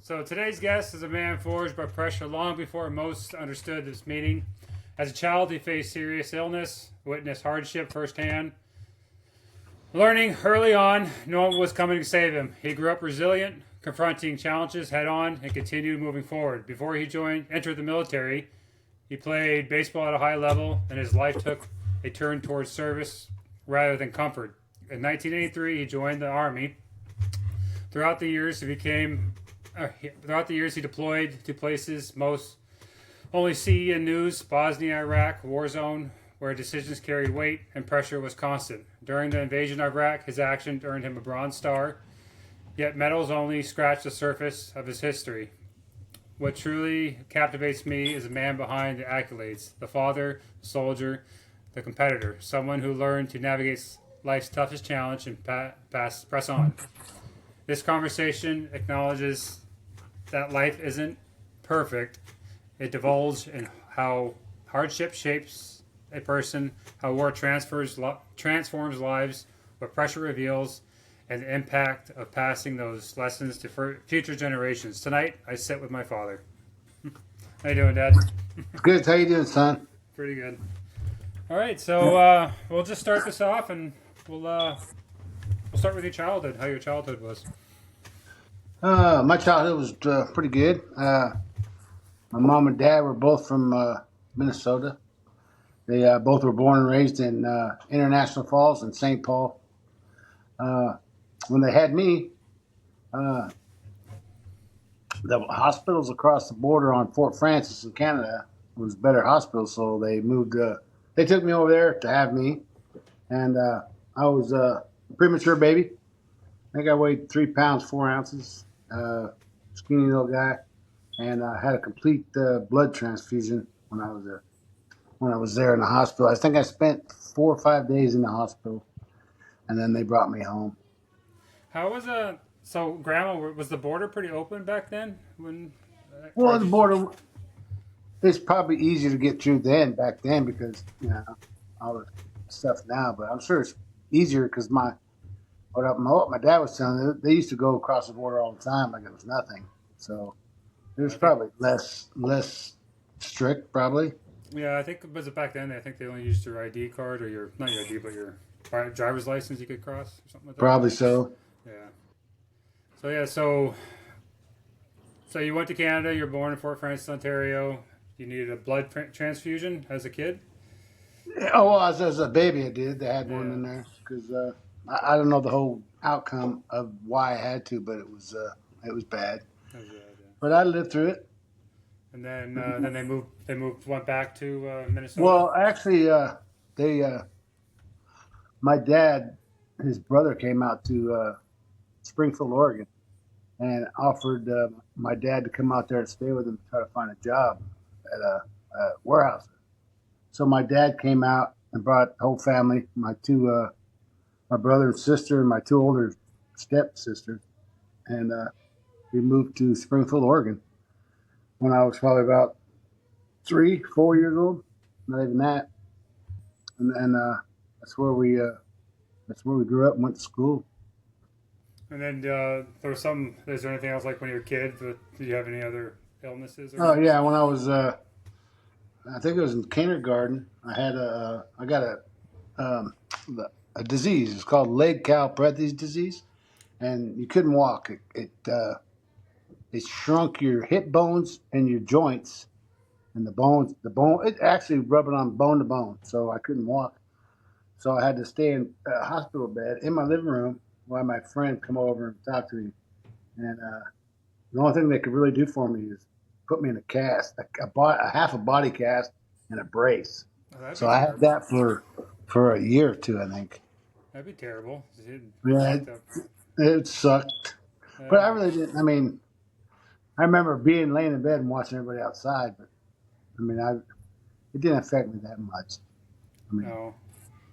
So today's guest is a man forged by pressure long before most understood its meaning. As a child, he faced serious illness, witnessed hardship firsthand. Learning early on, no one was coming to save him. He grew up resilient, confronting challenges head on, and continued moving forward. Before he entered the military, he played baseball at a high level, and his life took a turn towards service rather than comfort. In 1983, he joined the Army. Throughout the years, he deployed to places most only see in news: Bosnia, Iraq, war zone, where decisions carried weight and pressure was constant. During the invasion of Iraq, his action earned him a Bronze Star, yet medals only scratched the surface of his history. What truly captivates me is the man behind the accolades: the father, the soldier, the competitor, someone who learned to navigate life's toughest challenge and press on. This conversation acknowledges that life isn't perfect. It divulges in how hardship shapes a person, how war transforms lives, what pressure reveals, and the impact of passing those lessons to future generations. Tonight, I sit with my father. How you doing, Dad? Good. How you doing, son? Pretty good. All right, so we'll just start this off, and we'll start with your childhood. How your childhood was? My childhood was pretty good. My mom and dad were both from Minnesota. They both were born and raised in International Falls and St. Paul. When they had me, uh, the hospitals across the border on Fort Francis in Canada was better hospitals, so they moved. They took me over there to have me, and I was a premature baby. I think I weighed 3 pounds 4 ounces. Skinny little guy, and I had a complete blood transfusion when I was there in the hospital. I think I spent 4 or 5 days in the hospital, and then they brought me home. How was so Grandma, was the border pretty open back then? When Well, the border it's probably easier to get through back then because all the stuff now. But I'm sure it's easier because what my dad was telling me, they used to go across the border all the time like it was nothing. So it was I think, probably less strict, probably. yeah, I think was it back then? I think they only used your ID card or your not your ID, but your driver's license you could cross or something like that. Probably so. Yeah. So yeah, so you went to Canada. You're born in Fort Francis, Ontario. You needed a blood transfusion as a kid. Oh, well, as a baby, I did. They had one Yeah. in there because I don't know the whole outcome of why I had to, but it was bad. That was it, yeah. But I lived through it. And then went back to Minnesota. Well, actually, they my dad, his brother came out to Springfield, Oregon, and offered my dad to come out there and stay with him to try to find a job at a warehouse. So my dad came out and brought the whole family, my brother and sister, and my two older stepsisters, and we moved to Springfield, Oregon, when I was probably about 3, 4 years old, not even that, and that's where we grew up and went to school. And then there was some. Is there anything else like when you were a kid? Did you have any other illnesses or Oh anything? yeah, when I was I think it was in kindergarten, I got a disease. It's called leg calprothes disease, and you couldn't walk. It shrunk your hip bones and your joints, and the bone. It actually rubbed it on bone to bone, so I couldn't walk. So I had to stay in a hospital bed in my living room while my friend come over and talk to me. And the only thing they could really do for me is put me in a cast, a half a body cast, and a brace. Oh, that'd So be I had terrible. that for a year or two, I think. That'd be terrible. You Yeah, walked up. it sucked, but I Uh, really didn't. I mean, I remember being laying in bed and watching everybody outside, but I mean, it didn't affect me that much. I mean, no.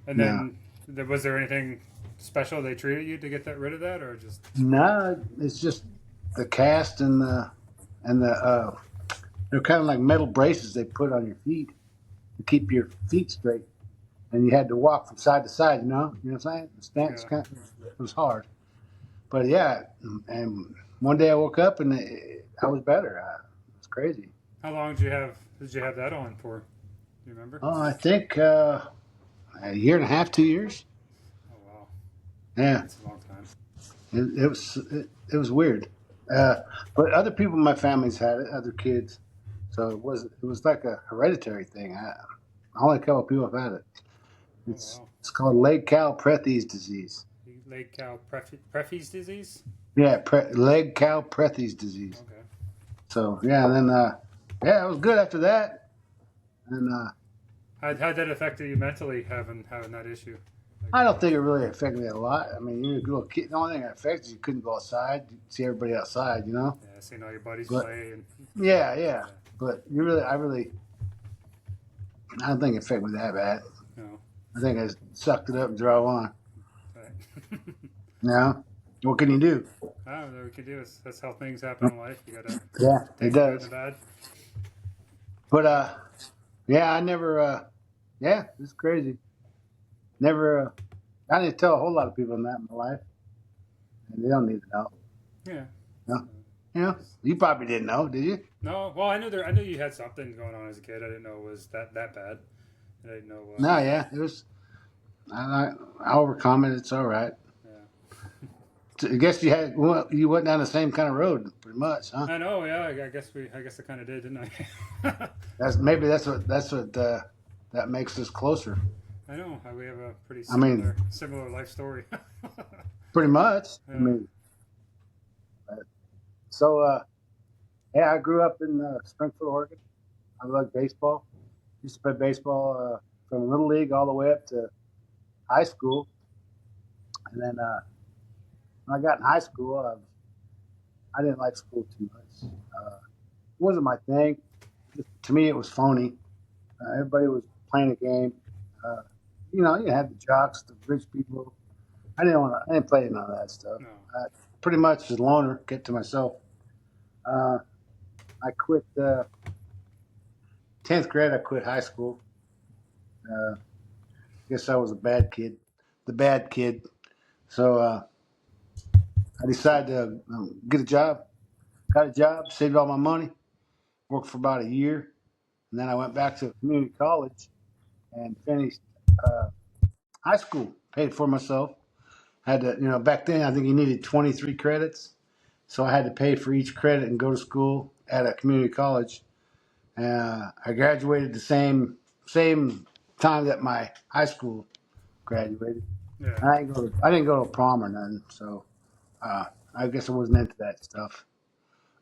And no, then was there anything special they treated you to get rid of that, or just no, it's just the cast and the they're kind of like metal braces they put on your feet to keep your feet straight, and you had to walk from side to side. You know what I'm saying? The stance yeah? kind of, it was hard, but yeah, and one day I woke up and I was better. It's crazy. How long did you have? Did you have that on for? Do you remember? Oh, I think a year and a half, 2 years. Oh wow, Yeah, that's a long time. it was weird. Uh, but other people in my family's had it, other kids. So it was like a hereditary thing. Only a couple people have had it. Oh It's wow, it's called leg Calprethes disease. leg cow Prefy's disease. Yeah, leg Calprethes disease. Okay. So yeah, and then yeah, it was good after that. And How that affected you mentally having that issue? Like, I don't think it really affected me a lot. I mean, you're a little kid. The only thing that affected you couldn't go outside, see everybody outside, you know. yeah, seeing all your buddies But play and yeah, yeah. But I don't think it affected me that bad. you know, I think I sucked it up and drove on. but, You know, what can you do? I don't know what we can do. That's how things happen in life. You gotta Yeah, take it the good and does. the bad. But yeah, I never. Yeah, it's crazy. Never. I didn't tell a whole lot of people that in my life, and they don't need to know. Yeah. No, you know, you probably didn't know, did you? No, well, I knew you had something going on as a kid. I didn't know it was that bad. I didn't know. No, yeah, it was. I overcome it. It's all right. Yeah. So I guess you went down the same kind of road, pretty much, huh? I know. Yeah. I guess I kind of did, didn't I? That's what that makes us closer. I know. We have a pretty I mean, similar life story. pretty much. I Yeah. mean, so yeah, I grew up in Springfield, Oregon. I like baseball. Used to play baseball from little league all the way up to high school, and then when I got in high school, I didn't like school too much. It wasn't my thing. To me, it was phony. Everybody was playing a game. Uh, you had the jocks, the rich people. I didn't play none of that stuff. No. Pretty much as a loner, kept to myself. Uh, I quit 10th grade. I quit high school. Guess I was a bad kid, the bad kid. So I decided to get a job. Got a job, saved all my money, worked for about a year, and then I went back to community college and finished uh, high school. Paid for myself. Had to, back then I think you needed 23 credits, so I had to pay for each credit and go to school at a community college. I graduated the same time that my high school graduated. Yeah. I didn't go to prom or nothing, so I guess I wasn't into that stuff.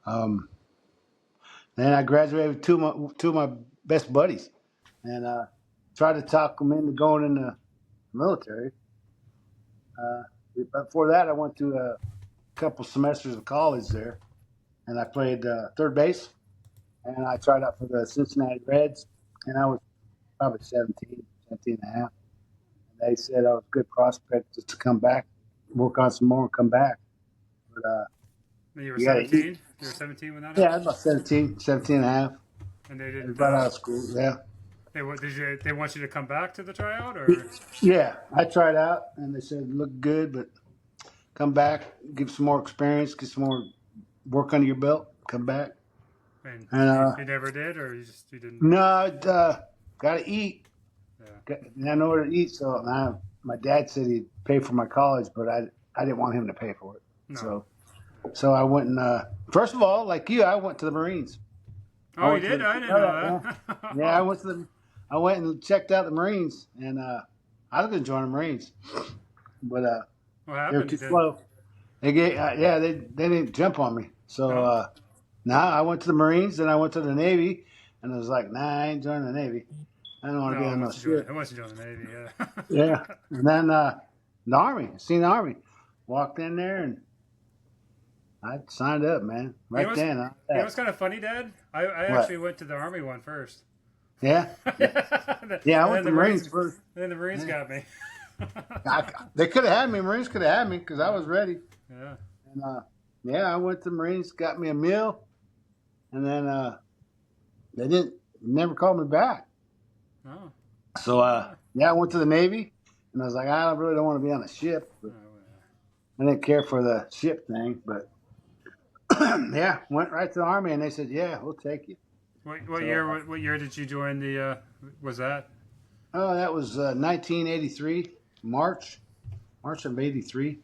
Um, then I graduated with two of my best buddies, and tried to talk them into going in the military. Uh, but before that, I went to a couple semesters of college there, and I played third base, and I tried out for the Cincinnati Reds, and I was probably 17 and a half. And they said I was a good prospect just to come back, work on some more, and come back. But You were you got to eat. 17. You were 17 when that Yeah, I happened, was about 17 and a half. and they I was didn't. right out of school. Yeah. They want you to come back to the tryout, or Yeah, I tried out, and they said look good, but come back, give some more experience, get some more work under your belt, come back. and And you never did, or you didn't. no, got to eat. Yeah. I know where to eat, so my dad said he'd pay for my college, but I didn't want him to pay for it. No. So I went and first of all, like you, I went to the Marines. Oh, you did? I didn't know that. Yeah, I went and checked out the Marines, and I was going to join the Marines, but What they were happened? too slow. They didn't jump on me. So No. I went to the Marines, then I went to the Navy, and I was like, nah, I ain't joining the Navy. I don't want to No, get I in no want you to shit. join. I want you to join the Navy. Yeah. Yeah, and then the Army, seen the Army, walked in there and I signed up, man. You know Right what's, then. you know what's kind of funny, Dad? I What? actually went to the Army one first. Yeah, and yeah. I then went to the the Marines first. then the Marines Yeah. got me. They could have had me. Marines could have had me because I was ready. Yeah. And yeah, I went to the Marines, got me a meal, and then they never called me back. Oh. So yeah, I went to the Navy, and I was like, I really don't want to be on a ship. Oh, But I didn't care for the ship thing, but yeah, went right to the Army, and they said, "Yeah, we'll take you." What So, year? What year did you join the? Was that? oh, that was 1983, March of '83.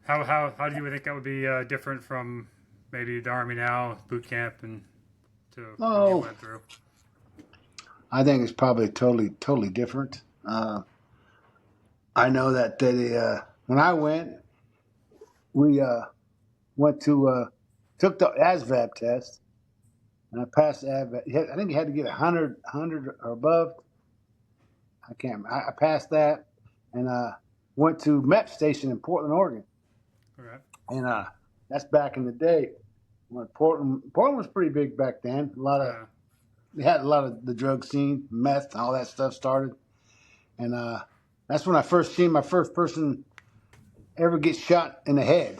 How do you think that would be different from maybe the army now, boot camp, and to when you Oh, went through? I think it's probably totally different. I know that when I went, we went to took the ASVAB test, and I passed the ASVAB. I think you had to get 100 or above. I can't. I passed that, and went to MEP station in Portland, Oregon, Okay. and that's back in the day when Portland was pretty big back then. Yeah. They had a lot of the drug scene, meth, and all that stuff started, and that's when I first seen my first person ever get shot in the head.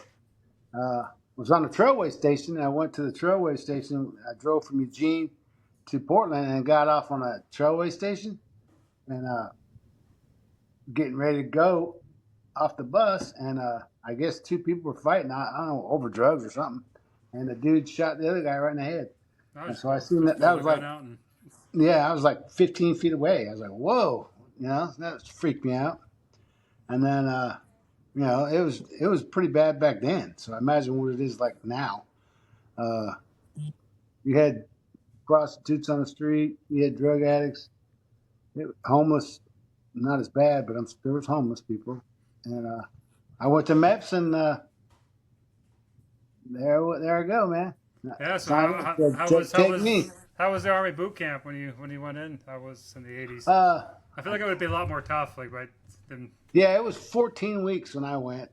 Was on the trailway station, and I went to the trailway station. I drove from Eugene to Portland and got off on a trailway station, and getting ready to go off the bus, and I guess two people were fighting. I don't know, over drugs or something, and the dude shot the other guy right in the head. That And was so I cool. seen Just that. That pull the was gun like, out and yeah, I was like 15 feet away. I was like, whoa, that freaked me out. And then, it was pretty bad back then. So I imagine what it is like now. Uh, you had prostitutes on the street. You had drug addicts. Homeless, not as bad, but there was homeless people. And I went to MEPS, and there I go, man. yeah. So Signed up, said, take me. how was the army boot camp when you went in? That was in the 80s. Uh, I feel like it would be a lot more tough. Like, but then yeah, it was 14 weeks when I went.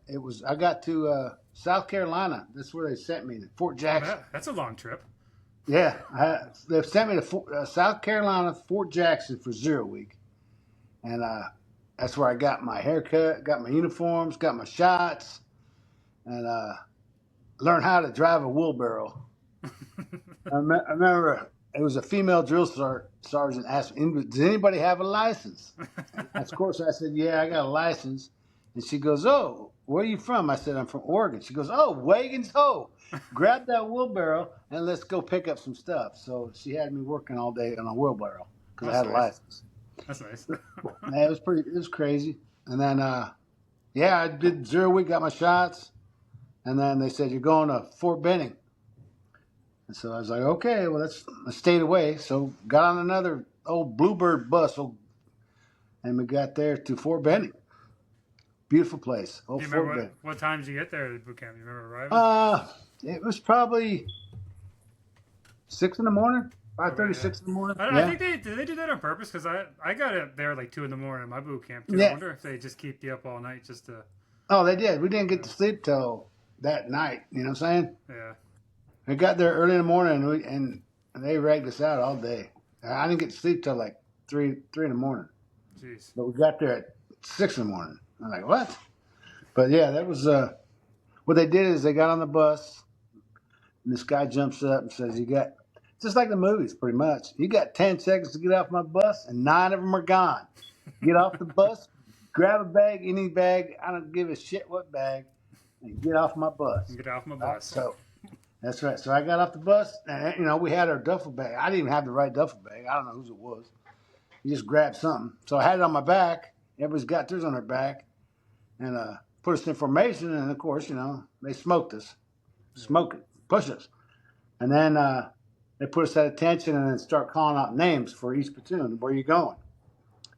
I got to South Carolina. That's where they sent me, to Fort Jackson. that's a long trip. Yeah, they sent me to South Carolina, Fort Jackson for 0 week, and that's where I got my haircut, got my uniforms, got my shots, and learned how to drive a wheelbarrow. I remember it was a female drill sergeant asked me, "Does anybody have a license?" And of course, I said, "Yeah, I got a license." And she goes, "Oh, where are you from?" I said, "I'm from Oregon." She goes, "Oh, wagons ho! Grab that wheelbarrow and let's go pick up some stuff." So she had me working all day on a wheelbarrow because I That's had a nice. license. That's nice. Man, it was crazy. And then, yeah, I did 0 week, got my shots, and then they said, "You're going to Fort Benning." And so I was like, "Okay, well, I stayed away." So got on another old Bluebird bus, and we got there to Fort Benning. Beautiful place, Do old you Fort remember Benning. what time did you get there at boot camp? You remember arriving? Uh, it was probably 6 in the morning, five Okay, thirty, yeah. 6 in the morning. I Yeah, think did they do that on purpose? Because I got it there like 2 in the morning at my boot camp too. I yeah. wonder if they just keep you up all night just to Oh, they did. We didn't get yeah, to sleep till that night. You know what I'm saying? yeah. We got there early in the morning, and they ragged us out all day. I didn't get to sleep till like three in the morning, Jeez. but we got there at 6 in the morning. I'm like, what? But yeah, that was what they did is they got on the bus, and this guy jumps up and says, "You got just like the movies, pretty much. You got 10 seconds to get off my bus, and 9 of them are gone. Get off the bus, grab a bag, any bag. I don't give a shit what bag, and get off my bus." Get off my All right, bus. so that's right. So I got off the bus, and we had our duffel bag. I didn't even have the right duffel bag. I don't know whose it was. You just grabbed something. So I had it on my back. Everybody's got theirs on their back, and put us in formation. And of course, they smoked us, smoke it, push us, and then they put us at attention and then start calling out names for each platoon. Where you going?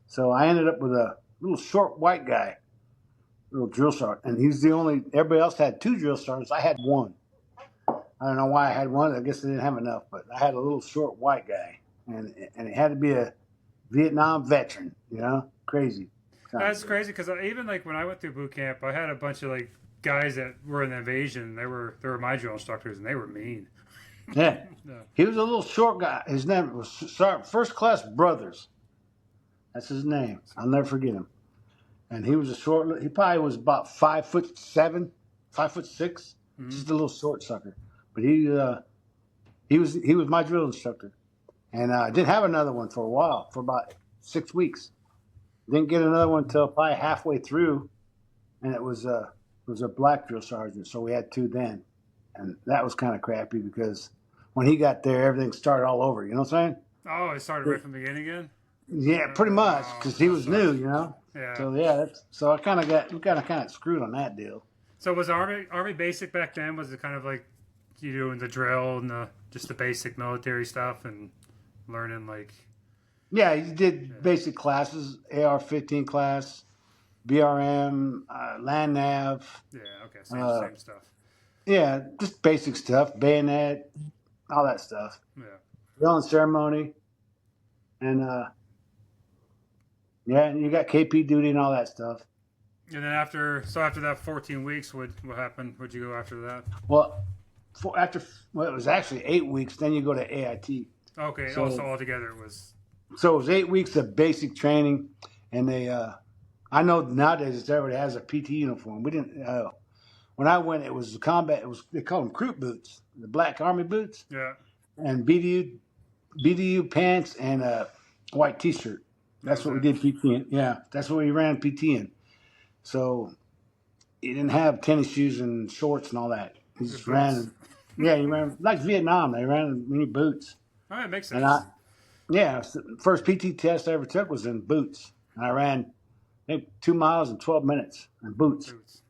So I ended up with a little short white guy, little drill sergeant, and he's the only. Everybody else had two drill sergeants. I had one. I don't know why I had one. I guess I didn't have enough, but I had a little short white guy, and it had to be a Vietnam veteran. Crazy. That's crazy because even like when I went through boot camp, I had a bunch of like guys that were in the invasion. They were my drill instructors, and they were mean. Yeah, Yeah. he was a little short guy. His name was First Class Brothers. That's his name. I'll never forget him. And he was a short. He probably was about 5'7", 5'6", Mm-hmm. just a little short sucker. But he was my drill instructor, and I didn't have another one for a while, for about 6 weeks. Didn't get another one until probably halfway through, and it was was a black drill sergeant, so we had two then, and that was kind of crappy because when he got there, everything started all over. You know what I'm Oh, it started right saying? from the beginning again. Yeah, pretty much Oh, because he that was new. sucks. You know. Yeah. So yeah, so I kind of got we got kind of screwed on that deal. So was Army basic back then? Was it kind of like you doing the drill and just the basic military stuff and learning like Yeah, he yeah, did basic classes, AR-15 class, BRM, land nav. yeah, okay, Uh, same stuff. yeah, just basic stuff, bayonet, all that stuff. Yeah. Drill and ceremony, and yeah, and you got KP duty and all that stuff. And then after that 14 weeks, what happened? Where'd you go after that? Well, well, it was actually 8 weeks. Then you go to AIT. Okay. Oh, so So altogether it was. so it was 8 weeks of basic training, and they. I know nowadays everybody has a PT uniform. We didn't. When I went, it was combat. It was they call them crew boots, the black army boots, Yeah. and BDU pants and a white T-shirt. That That's was what we it. did PT in. Yeah, that's what we ran PT in. So he didn't have tennis shoes and shorts and all that. He The just boots. ran. Yeah, he ran like Vietnam. They ran in mini boots, Oh, it makes and I sense. yeah, first PT test I ever took was in boots, and I ran I think 2 miles in 12 minutes in boots. Boots.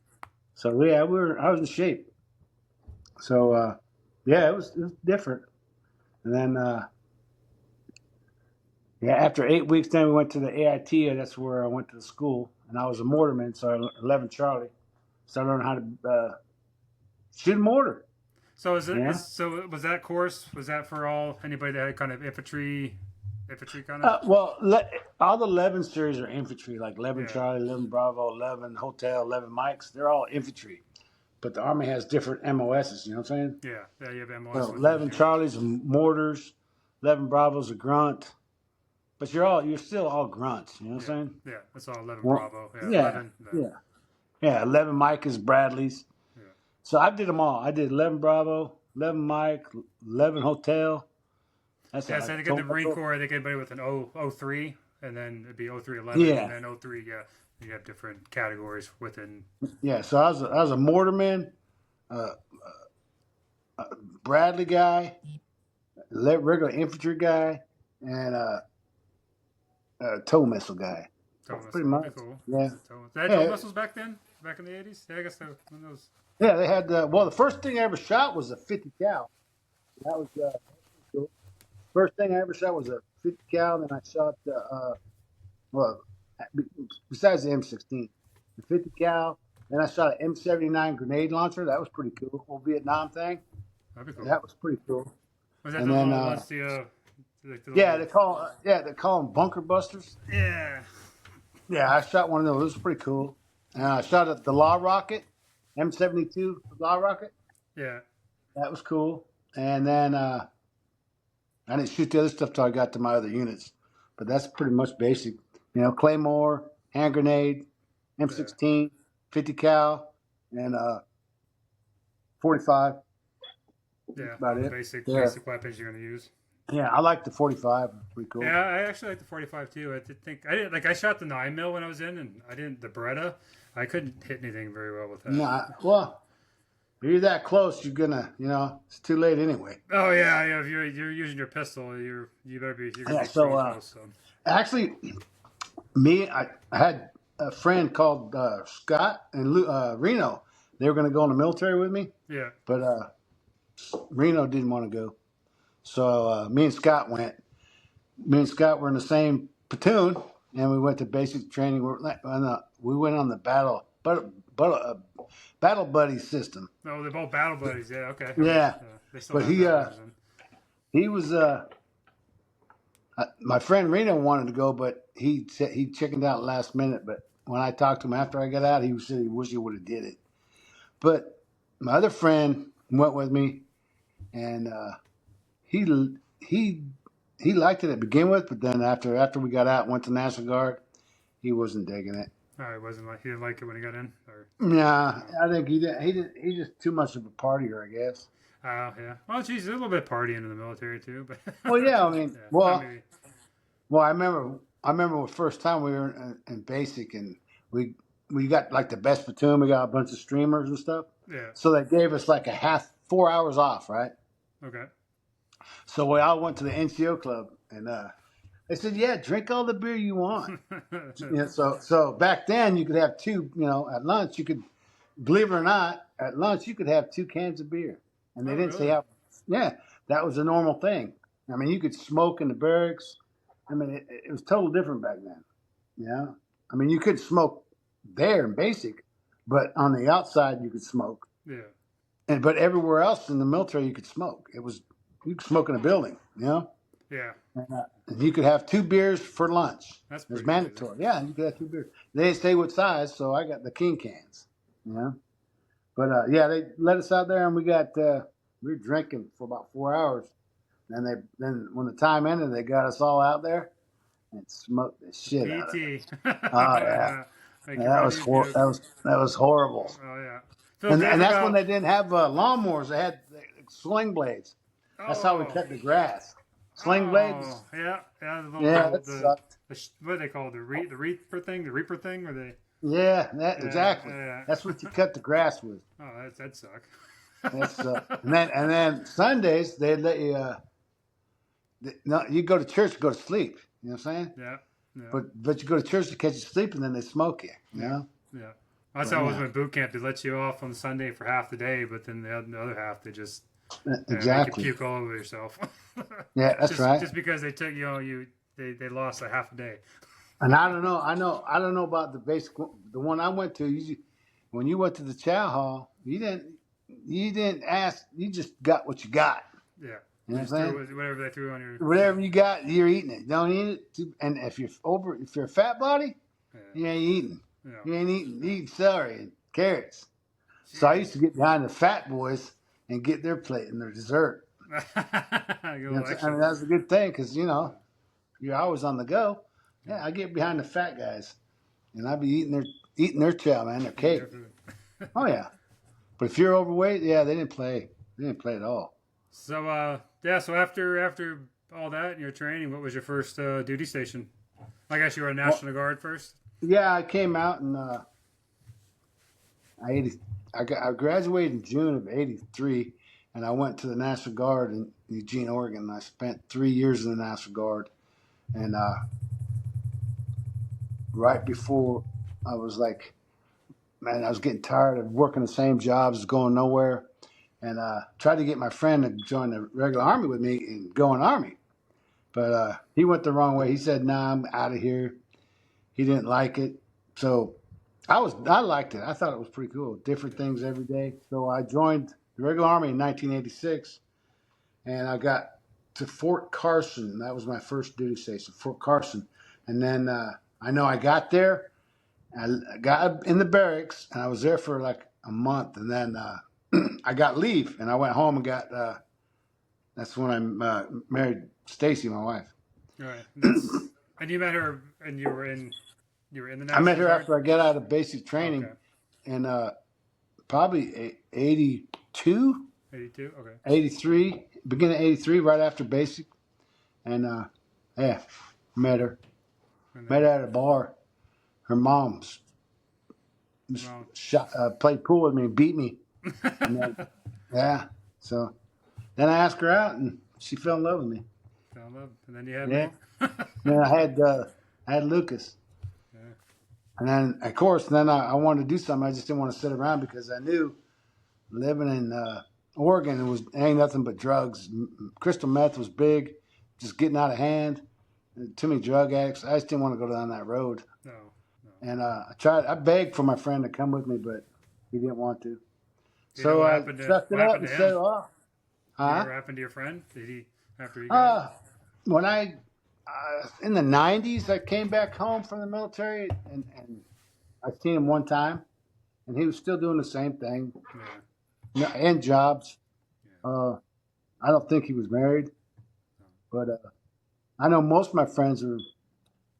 So yeah, I was in shape. So yeah, it was different. And then yeah, after 8 weeks, then we went to the AIT, and that's where I went to the school. And I was a mortarman, so I 11 Charlie. So I learned how to shoot a mortar. So is it Yeah. is so was that course was that for all anybody that had kind of infantry kind of Well, all the 11 series are infantry, like 11 yeah Charlie, 11 Bravo, 11 Hotel, 11 Mikes. They're all infantry. But the Army has different MOSs, you know what I'm saying? yeah you have MOS So with them 11 yeah Charlies are mortars, 11 Bravos are grunt. But you're still all grunts, you know what yeah I'm saying? yeah that's all 11 Well, Bravo yeah yeah, 11 yeah. Yeah, 11 Mike is Bradley's. yeah So I did them all. I did 11 Bravo, 11 Mike, 11 Hotel. That's yeah. how I So they get the told. Marine Corps. They get anybody with an O 03, and then it'd be 0311, and Yeah, then 03 yeah. You have different categories within. yeah. So I was a mortarman, uh, Bradley guy, regular infantry guy, and a tow missile guy. Tow Pretty missile. That'd be much. cool. Yeah. They had tow Yeah. missiles back then, back in the 80s. Yeah, I guess when those. Yeah. They had well, the first thing I ever shot was a 50 cal. That was cool. First thing I ever shot was a 50 cal, and then I shot well, besides the M16, the 50 cal. Then I shot an M79 grenade launcher. That was pretty cool. Whole Vietnam thing. That'd be cool. That was pretty cool. Was that And the then little ones? Like the yeah, little. they call them bunker busters. Yeah. Yeah, I shot one of those. It was pretty cool. And I shot at the Law Rocket, M72 Law Rocket. Yeah. That was cool. And then I didn't shoot the other stuff till I got to my other units. But that's pretty much basic. Claymore, hand grenade, Yeah. M16, 50 cal, and 45. Yeah. About All the it. Yeah. basic weapons you're gonna use. Yeah, I like the 45. Pretty cool. Yeah, I actually like the 45 too. I didn't like. I shot the 9 mil when I was in, and I didn't the Beretta. I couldn't hit anything very well with that. Nah, well, if you're that close, you're gonna, it's too late anyway. Oh yeah, yeah. If you're using your pistol, you better be you're gonna Yeah, be pretty so close. So. actually, I had a friend called Scott and Reno. They were gonna go in the military with me, Yeah. but Reno didn't want to go. So me and Scott went. Me and Scott were in the same platoon, and we went to basic training. We went on the battle buddy system. No, they're both battle buddies. Yeah. Okay. Okay. Yeah, They still but have that version. he was my friend Reno wanted to go, but he said he chickened out last minute. But when I talked to him after I got out, he said he wished he would have did it. But my other friend went with me, and he he he liked it to begin with, but then after we got out, and went to National Guard, he wasn't digging it. Oh, it wasn't like he didn't like it when he got in, or Nah, no. I think he did. He did. He's just too much of a partier, I guess. Oh yeah. Well, geez, there's a little bit of partying in the military too, but Well, yeah. I mean, yeah. well, I remember the first time we were in basic, and we we got like the best platoon. We got a bunch of streamers and stuff. Yeah. So they gave us like a half 4 hours off, right? Okay. So we all went to the NCO club, and they said, "Yeah, drink all the beer you want." So back then you could have two. At lunch you could, believe it or not, at lunch you could have 2 cans of beer, and they Oh, didn't say really? how. Yeah, that was a normal thing. I mean, you could smoke in the barracks. I mean, it was totally different back then. Yeah, I mean, you could smoke there in basic, but on the outside you could smoke, Yeah. but everywhere else in the military you could smoke. You could smoke in a building. Yeah. And you could have 2 beers for lunch. That's It's pretty crazy. mandatory. Yeah, you could have 2 beers. They didn't say what size, so I got the king cans. But yeah, they let us out there, and we were drinking for about 4 hours. Then when the time ended, they got us all out there and smoked the shit out of it. PT. Oh yeah, Yeah. Make your body puke. that was horrible. Oh yeah. Phil, And tell us that's when about. they didn't have lawnmowers. They had sling blades. That's how we Oh. cut the grass. Sling blades. Oh. Yeah. Yeah. Yeah, that sucked. What do they call it? The reaper thing? The reaper thing? Or they? Yeah, Yeah. exactly. Yeah. That's what you cut the grass with. Oh, that'd suck. That's and then Sundays they'd let you. No, you go to church to go to sleep. You know what I'm saying? Yeah. Yeah. But you go to church to catch you sleep, and then they smoke you. You know? Yeah. That's But, how it was yeah. with boot camp. They let you off on Sunday for half the day, but then the other half they just Exactly. make you puke all over yourself. Yeah, that's just, right. Just because they took they lost a half a day. And I don't know. I don't know about the basic one. The one I went to. When you went to the chow hall, you didn't ask. You just got what you got. Yeah. You know what I'm Just saying? whatever they threw on your. Whatever you got, you're eating it. Don't eat it. And if you're a fat body, Yeah. you ain't eating. Yeah. You ain't eating. You eat celery and carrots. So I used to get behind the fat boys and get their plate and their dessert. You You know what I'm saying? I mean, that's a good thing because you're always on the go. Yeah, I get behind the fat guys, and I be eating their chow, man, their cake. Oh yeah, but if you're overweight, yeah, they didn't play. They didn't play at all. So yeah, so after all that, your training, what was your first duty station? I guess you were a National Guard first. Yeah, I came out and I graduated in June of '83, and I went to the National Guard in Eugene, Oregon. I spent 3 years in the National Guard, and right before I was like, man, I was getting tired of working the same jobs, going nowhere, and tried to get my friend to join the regular Army with me and go in Army. But he went the wrong way. He said, "Nah, I'm out of here." He didn't like it, so I liked it. I thought it was pretty cool. Different things every day. So I joined the regular Army in 1986, and I got to Fort Carson. That was my first duty station, Fort Carson. And then I know I got there. I got in the barracks, and I was there for like a month, and then I got leave, and I went home and got. That's when I married Stacy, my wife. All right. And you met her, and you were in the National I met her Guard? after I got out of basic training, Okay. in probably 82, 82. Okay. 83, beginning of 83, right after basic, and yeah, met her. And Met her at a bar. Her mom's Wrong. played pool with me and beat me. And then, yeah. So then I asked her out, and she fell in love with me. Fell in love, and then you had Yeah. me. Then I had Lucas. Yeah. And then, of course, I wanted to do something. I just didn't want to sit around because I knew living in Oregon ain't nothing but drugs. Crystal meth was big, just getting out of hand. Too many drug addicts. I just didn't want to go down that road. No. And I begged for my friend to come with me, but he didn't want to. You know So what I happened to- sucked it what up happened and to said, him? "Oh, Whatever happened to your friend? Did he after you got when I in the '90s, I came back home from the military, and I seen him one time, and he was still doing the same thing, Yeah. and jobs. I don't think he was married, but I know most of my friends are.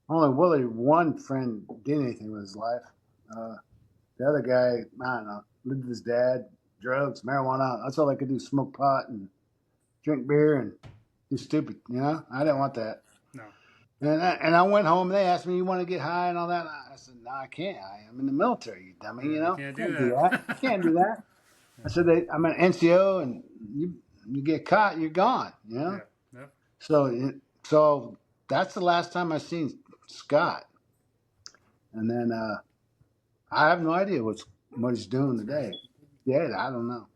Only one friend did anything with his life. The other guy, I don't know, lived with his dad, drugs, marijuana. That's all they could do: smoke pot and drink beer and do stupid. I didn't want that. No. And I went home. And they asked me, "You want to get high and all that?" I said, "No, I can't. I'm in the military, you dummy. Yeah, You you know, can't do can't do that. that. Can't do that." I said, "I'm an NCO, and you get caught, you're gone. You know." Yeah, yeah. So that's the last time I seen Scott. And then I have no idea what he's doing That's today. crazy. Yeah, I don't know.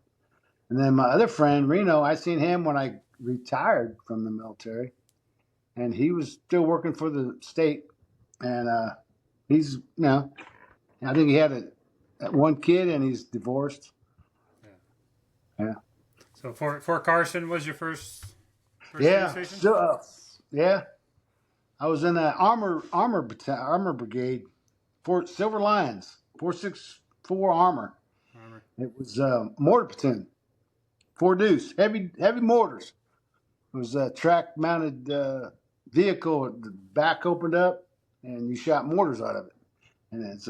And then my other friend Reno, I seen him when I retired from the military, and he was still working for the state. And he's I think he had one kid, and he's divorced. Yeah. Yeah, So Fort Carson was your first duty yeah. station? So yeah, I was in the armor brigade, Fort Silver Lions, 464 armor. Armor. It was mortar platoon, four deuce, heavy mortars. It was a track mounted vehicle. The back opened up, and you shot mortars out of it. And it's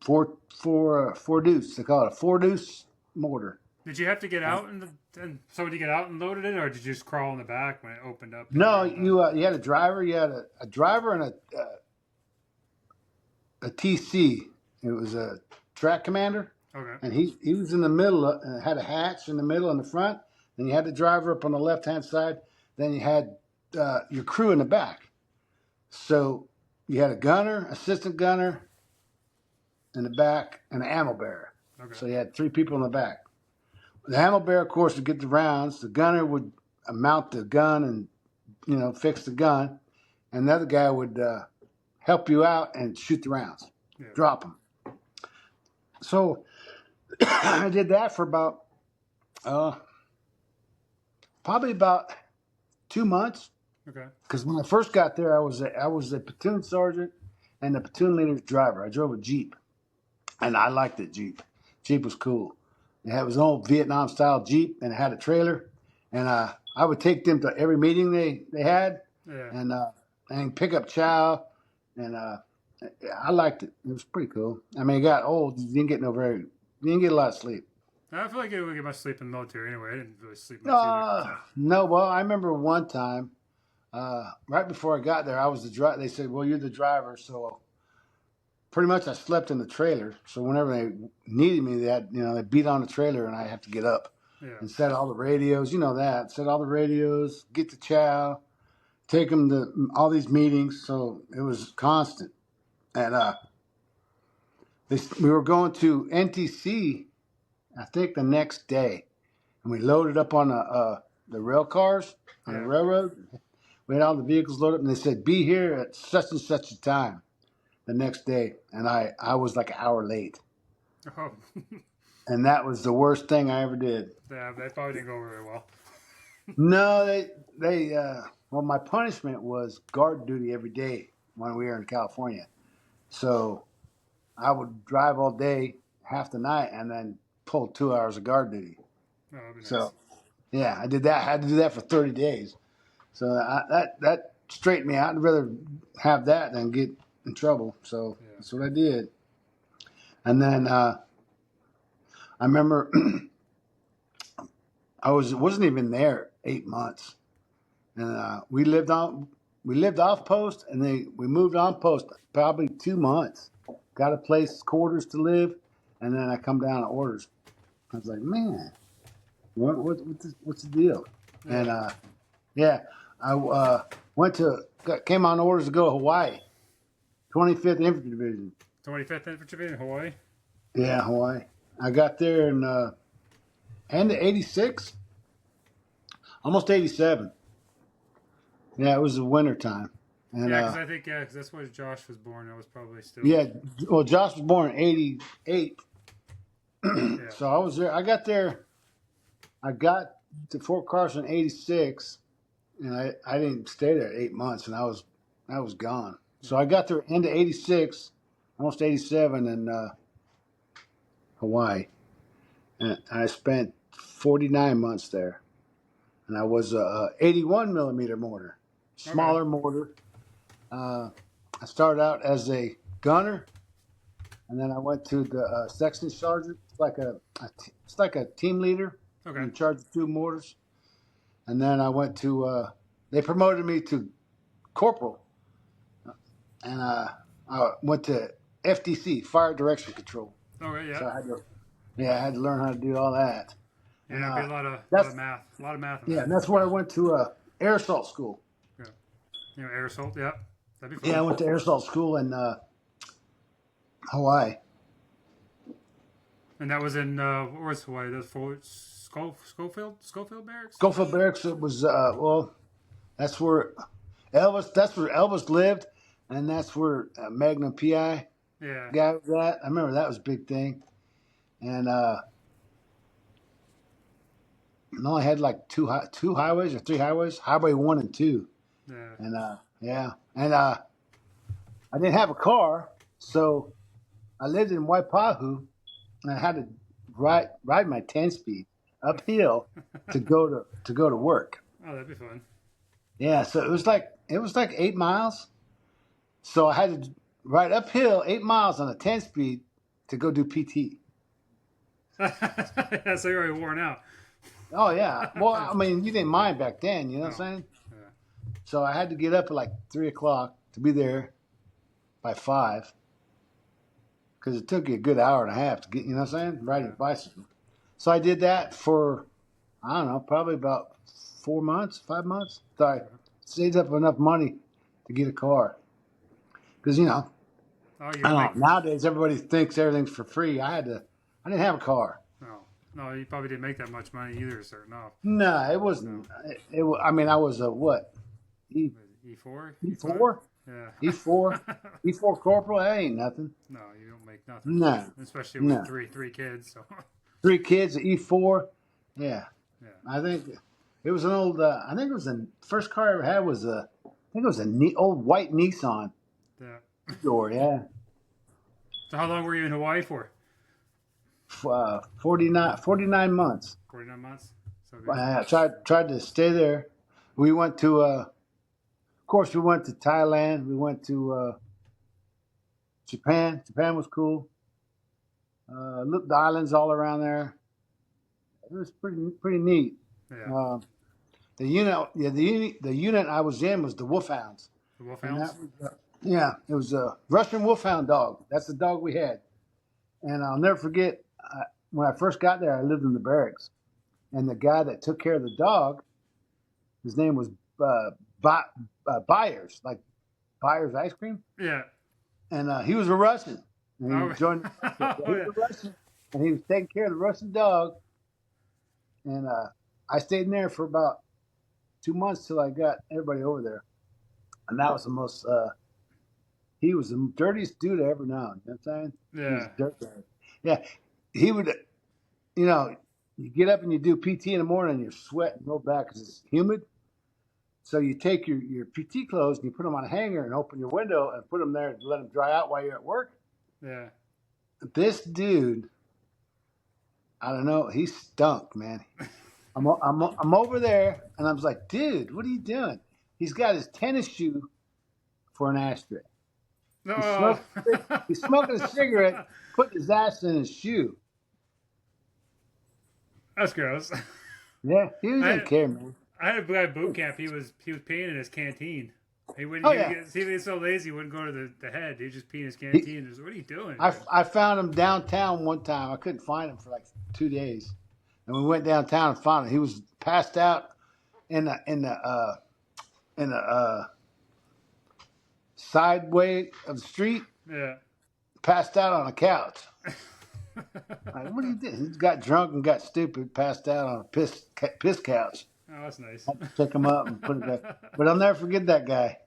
four deuce. They call it a four deuce mortar. Did you have to get out and so did you get out and loaded it, or did you just crawl in the back when it opened up and No, rolled up? you had a driver. You had a driver and a TC. It was a track commander, Okay. and he was in the middle. Had a hatch in the middle and the front. Then you had the driver up on the left hand side. Then you had your crew in the back. So you had a gunner, assistant gunner in the back, and an ammo bearer. Okay. So you had three people in the back. The ammo bearer, of course, would get the rounds. The gunner would mount the gun and fix the gun, and the other guy would help you out and shoot the rounds, Yeah. drop them. So I did that for about probably about 2 months. Okay. Because when I first got there, I was a platoon sergeant and the platoon leader's driver. I drove a Jeep, and I liked the Jeep. Jeep was cool. It was an old Vietnam style Jeep, and it had a trailer. And I would take them to every meeting they had, Yeah. and pick up chow, and I liked it. It was pretty cool. I mean, it got old. You didn't get a lot of sleep. I feel like I would get much sleep in the military anyway. I didn't really sleep much either. No. Well, I remember one time, right before I got there, I was the driver. They said, "Well, you're the driver," so pretty much I slept in the trailer. So whenever they needed me, they beat on the trailer, and I have to get up Yeah. and set all the radios. You know that, set all the radios, get the chow, take them to all these meetings. So it was constant, and we were going to NTC, I think the next day, and we loaded up on the rail cars on the Yeah. railroad. We had all the vehicles loaded up, and they said, "Be here at such and such a time." The next day, and I was like an hour late, Oh. and that was the worst thing I ever did. Yeah, that probably didn't go very well. No, well, my punishment was guard duty every day when we were in California. So I would drive all day, half the night, and then pull 2 hours of guard duty. Oh, that'd be nice. So yeah, I did that. I had to do that for 30 days. So that straightened me out. I'd rather have that than get in trouble. So Yeah. that's what I did. And then I remember wasn't even there 8 months, and we lived off post, and we moved on post probably 2 months. Got a place, quarters to live, and then I come down to orders. I was like, man, what's the deal? Yeah. And yeah, I came on orders to go to Hawaii, 25th Infantry Division. 25th Infantry in Hawaii. Yeah, Hawaii. I got there in end of '86, almost '87. Yeah, it was the winter time. And Yeah, because I think because that's where Josh was born. I was probably still. yeah, well, Josh was born in '88, Yeah. so I was there. I got to Fort Carson in '86, and I didn't stay there 8 months, and I was gone. So I got there end of '86, almost '87 in Hawaii, and I spent 49 months there, and I was a 81 millimeter mortar, smaller mortar. I started out as a gunner, and then I went to the section sergeant. It's like a team leader Okay. in charge of 2 mortars, and then I went to. They promoted me to corporal and I went to FDC, Fire Direction Control. Oh, right, yeah. So I had to learn how to do all that. Yeah, And it'd be a lot that's of math. A lot of math in yeah, that. and that's where I went to air assault school. Yeah. Air assault, yeah. That'd be Yeah, I fun. went to air assault school in Hawaii. And that was in, where was Hawaii? That's for Schofield? Schofield Barracks? Schofield Barracks. It was well, that's where Elvis. That's where Elvis lived, and that's where Magnum PI Yeah. guy was at. I remember that was a big thing, and no, I had like two highways or three highways, Highway 1 and 2, Yeah. and yeah, and I didn't have a car, so I lived in Waipahu, and I had to ride my 10 speed uphill to go to work. Oh, that'd be fun. Yeah, so it was like 8 miles. So I had to ride uphill 8 miles on a 10 speed to go do PT. Yeah, so you're already worn out. Oh yeah. Well, I mean, you didn't mind back then, you know what No. I'm saying? Yeah. So I had to get up at like 3 o'clock to be there by 5, because it took you a good hour and a half to get, you know what I'm saying, riding a bicycle. So I did that for, I don't know, probably about 4 months, 5 months. So I saved up enough money to get a car. Because, you know, Oh, I you're don't like, know, nowadays everybody thinks everything's for free. I didn't have a car. no. No, you probably didn't make that much money either, starting off. No, it wasn't. I mean, I was a what? E E4? E5? E4, Yeah. E4, E4 corporal. That ain't nothing. No, you don't make nothing. No, Especially no. with three kids. So 3 kids, E4. Yeah, yeah. I think it was an old. I think it was the first car I ever had was I think it was old white Nissan Yeah. door. Yeah, So how long were you in Hawaii for? 49 months. 49 months. So I tried to stay there. We went to, of course, we went to Thailand. We went to Japan. Japan was cool. Looked the islands all around there. It was pretty neat. yeah. The unit I was in was the Wolfhounds. The And Wolfhounds. that was, yeah, it was a Russian Wolfhound dog. That's the dog we had. And I'll never forget, when I first got there, I lived in the barracks. And the guy that took care of the dog, his name was Byers, like Byers ice cream. Yeah. And he was a Russian. And he Oh. joined the Oh, he was a Russian. And he was taking care of the Russian dog. And I stayed in there for about 2 months till I got everybody over there. And that was the most, he was the dirtiest dude I ever known. You know what I'm saying? He was Yeah. a dirtbag. Yeah. He would, you know, you get up and you do PT in the morning and you're sweating real bad because it's humid. So you take your PT clothes and you put them on a hanger and open your window and put them there to let them dry out while you're at work. Yeah. This dude, I don't know, he stunk, man. I'm over there and I was like, dude, what are you doing? He's got his tennis shoe for an ashtray. No. He's smoking a cigarette, putting his ass in his shoe. That's gross. Yeah, he didn't care, man. I had a guy at boot camp. He was peeing in his canteen. He wouldn't. Oh, he, yeah. he was so lazy. He wouldn't go to the head. He'd just pee in his canteen. What are you doing? I found him downtown one time. I couldn't find him for like 2 days, and we went downtown and found him. He was passed out in the sideway of the street, Yeah. passed out on a couch. Like, what are you doing? He got drunk and got stupid, passed out on a piss couch. Oh, that's nice. Had to pick him up and put it back. But I'll never forget that guy.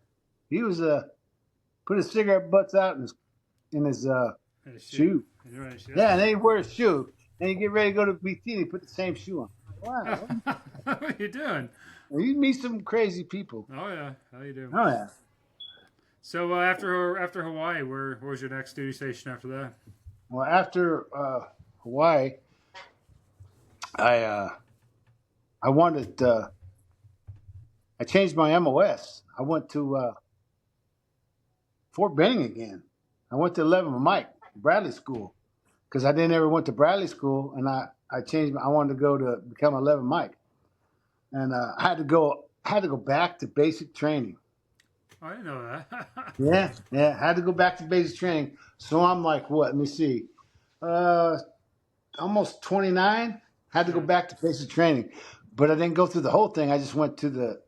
He was put his cigarette butts out in his And his shoe. And you're right, Yeah, and then he wears a shoe. And you get ready to go to PT and he put the same shoe on. Wow, What are you doing? you meet some crazy people. Oh yeah, how you doing? Oh yeah. So after Hawaii, where was your next duty station after that? Well, after Hawaii, I wanted. I changed my MOS. I went to Fort Benning again. I went to 11 Mike Bradley School because I didn't ever went to Bradley School, and I changed. I wanted to go to become 11 Mike, and I had to go back to basic training. I didn't know that. Yeah, yeah. Had to go back to basic training. So I'm like, what? Let me see. Uh, almost 29. Had to go Yeah. back to basic training, but I didn't go through the whole thing. I just went to the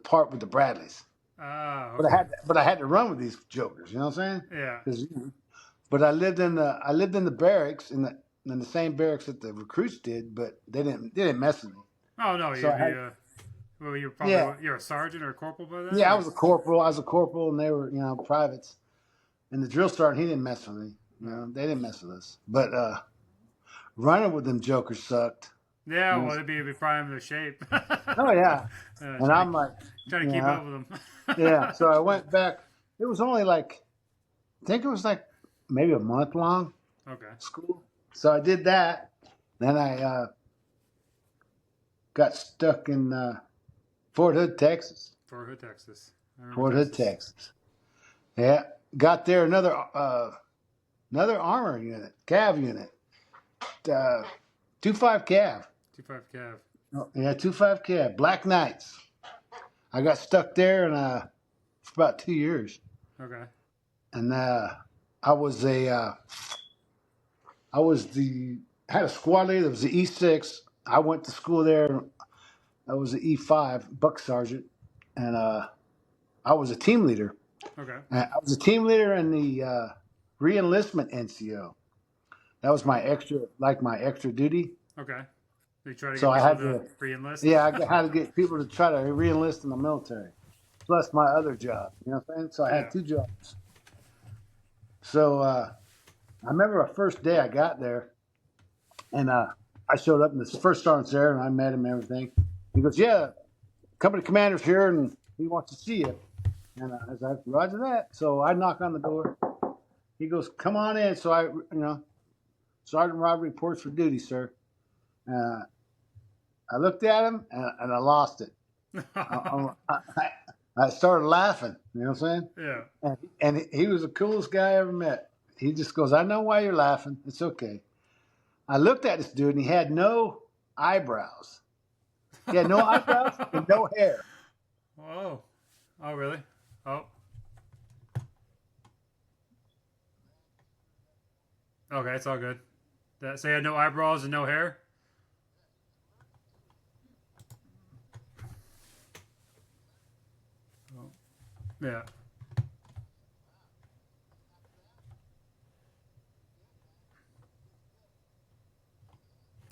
part with the Bradleys. Ah, But okay. I had to run with these jokers. You know what I'm saying? Yeah. 'Cause, but I lived in the barracks in the same barracks that the recruits did, but they didn't mess with me. Oh no, So you'd I be had well, you're probably yeah you're a sergeant or a corporal by then, yeah I or was a corporal. I was a corporal, and they were privates. And the drill sergeant, he didn't mess with me. no. They didn't mess with us. But running with them jokers sucked. Yeah, You know? well, they'd be probably in their shape. Oh yeah. And Trying I'm to like, trying to keep yeah, up with them. yeah. So I went back. It was only like I think it was like maybe a month long Okay. school. So I did that. Then I got stuck in Fort Hood, Texas. Fort Hood, Texas. I remember Fort Hood, Texas. Texas. Yeah, got there another armor unit, Cav unit, 2-5 Cav. 25 Cav. Oh, yeah, 2-5 Cav, Black Knights. I got stuck there and for about 2 years, Okay. and I was a I was the had a squad leader that was the E6. I went to school there. I was the E5 buck sergeant, and I was a team leader. Okay. I was a team leader in the re-enlistment NCO. That was Okay. my extra duty. Okay. They try to So get I people had to to, re-enlist. yeah, I had to get people to try to re-enlist in the military, plus my other job. You know what I'm saying? So I Yeah. had two jobs. So I remember the first day I got there, and I showed up, and the first sergeant's there, and I met him and everything. He goes, "Yeah, company commander's here, and he wants to see you." And I was like, "Roger that." So I knock on the door. He goes, "Come on in." So Sergeant Rob reports for duty, sir. Uh, I looked at him and I lost it. I started laughing. You know what I'm saying? Yeah. And he was the coolest guy I ever met. He just goes, "I know why you're laughing. It's okay." I looked at this dude and he had no eyebrows. He had no eyebrows and no hair. Oh. Oh, really? Oh. Okay, it's all good. So you had no eyebrows and no hair? Oh. Yeah.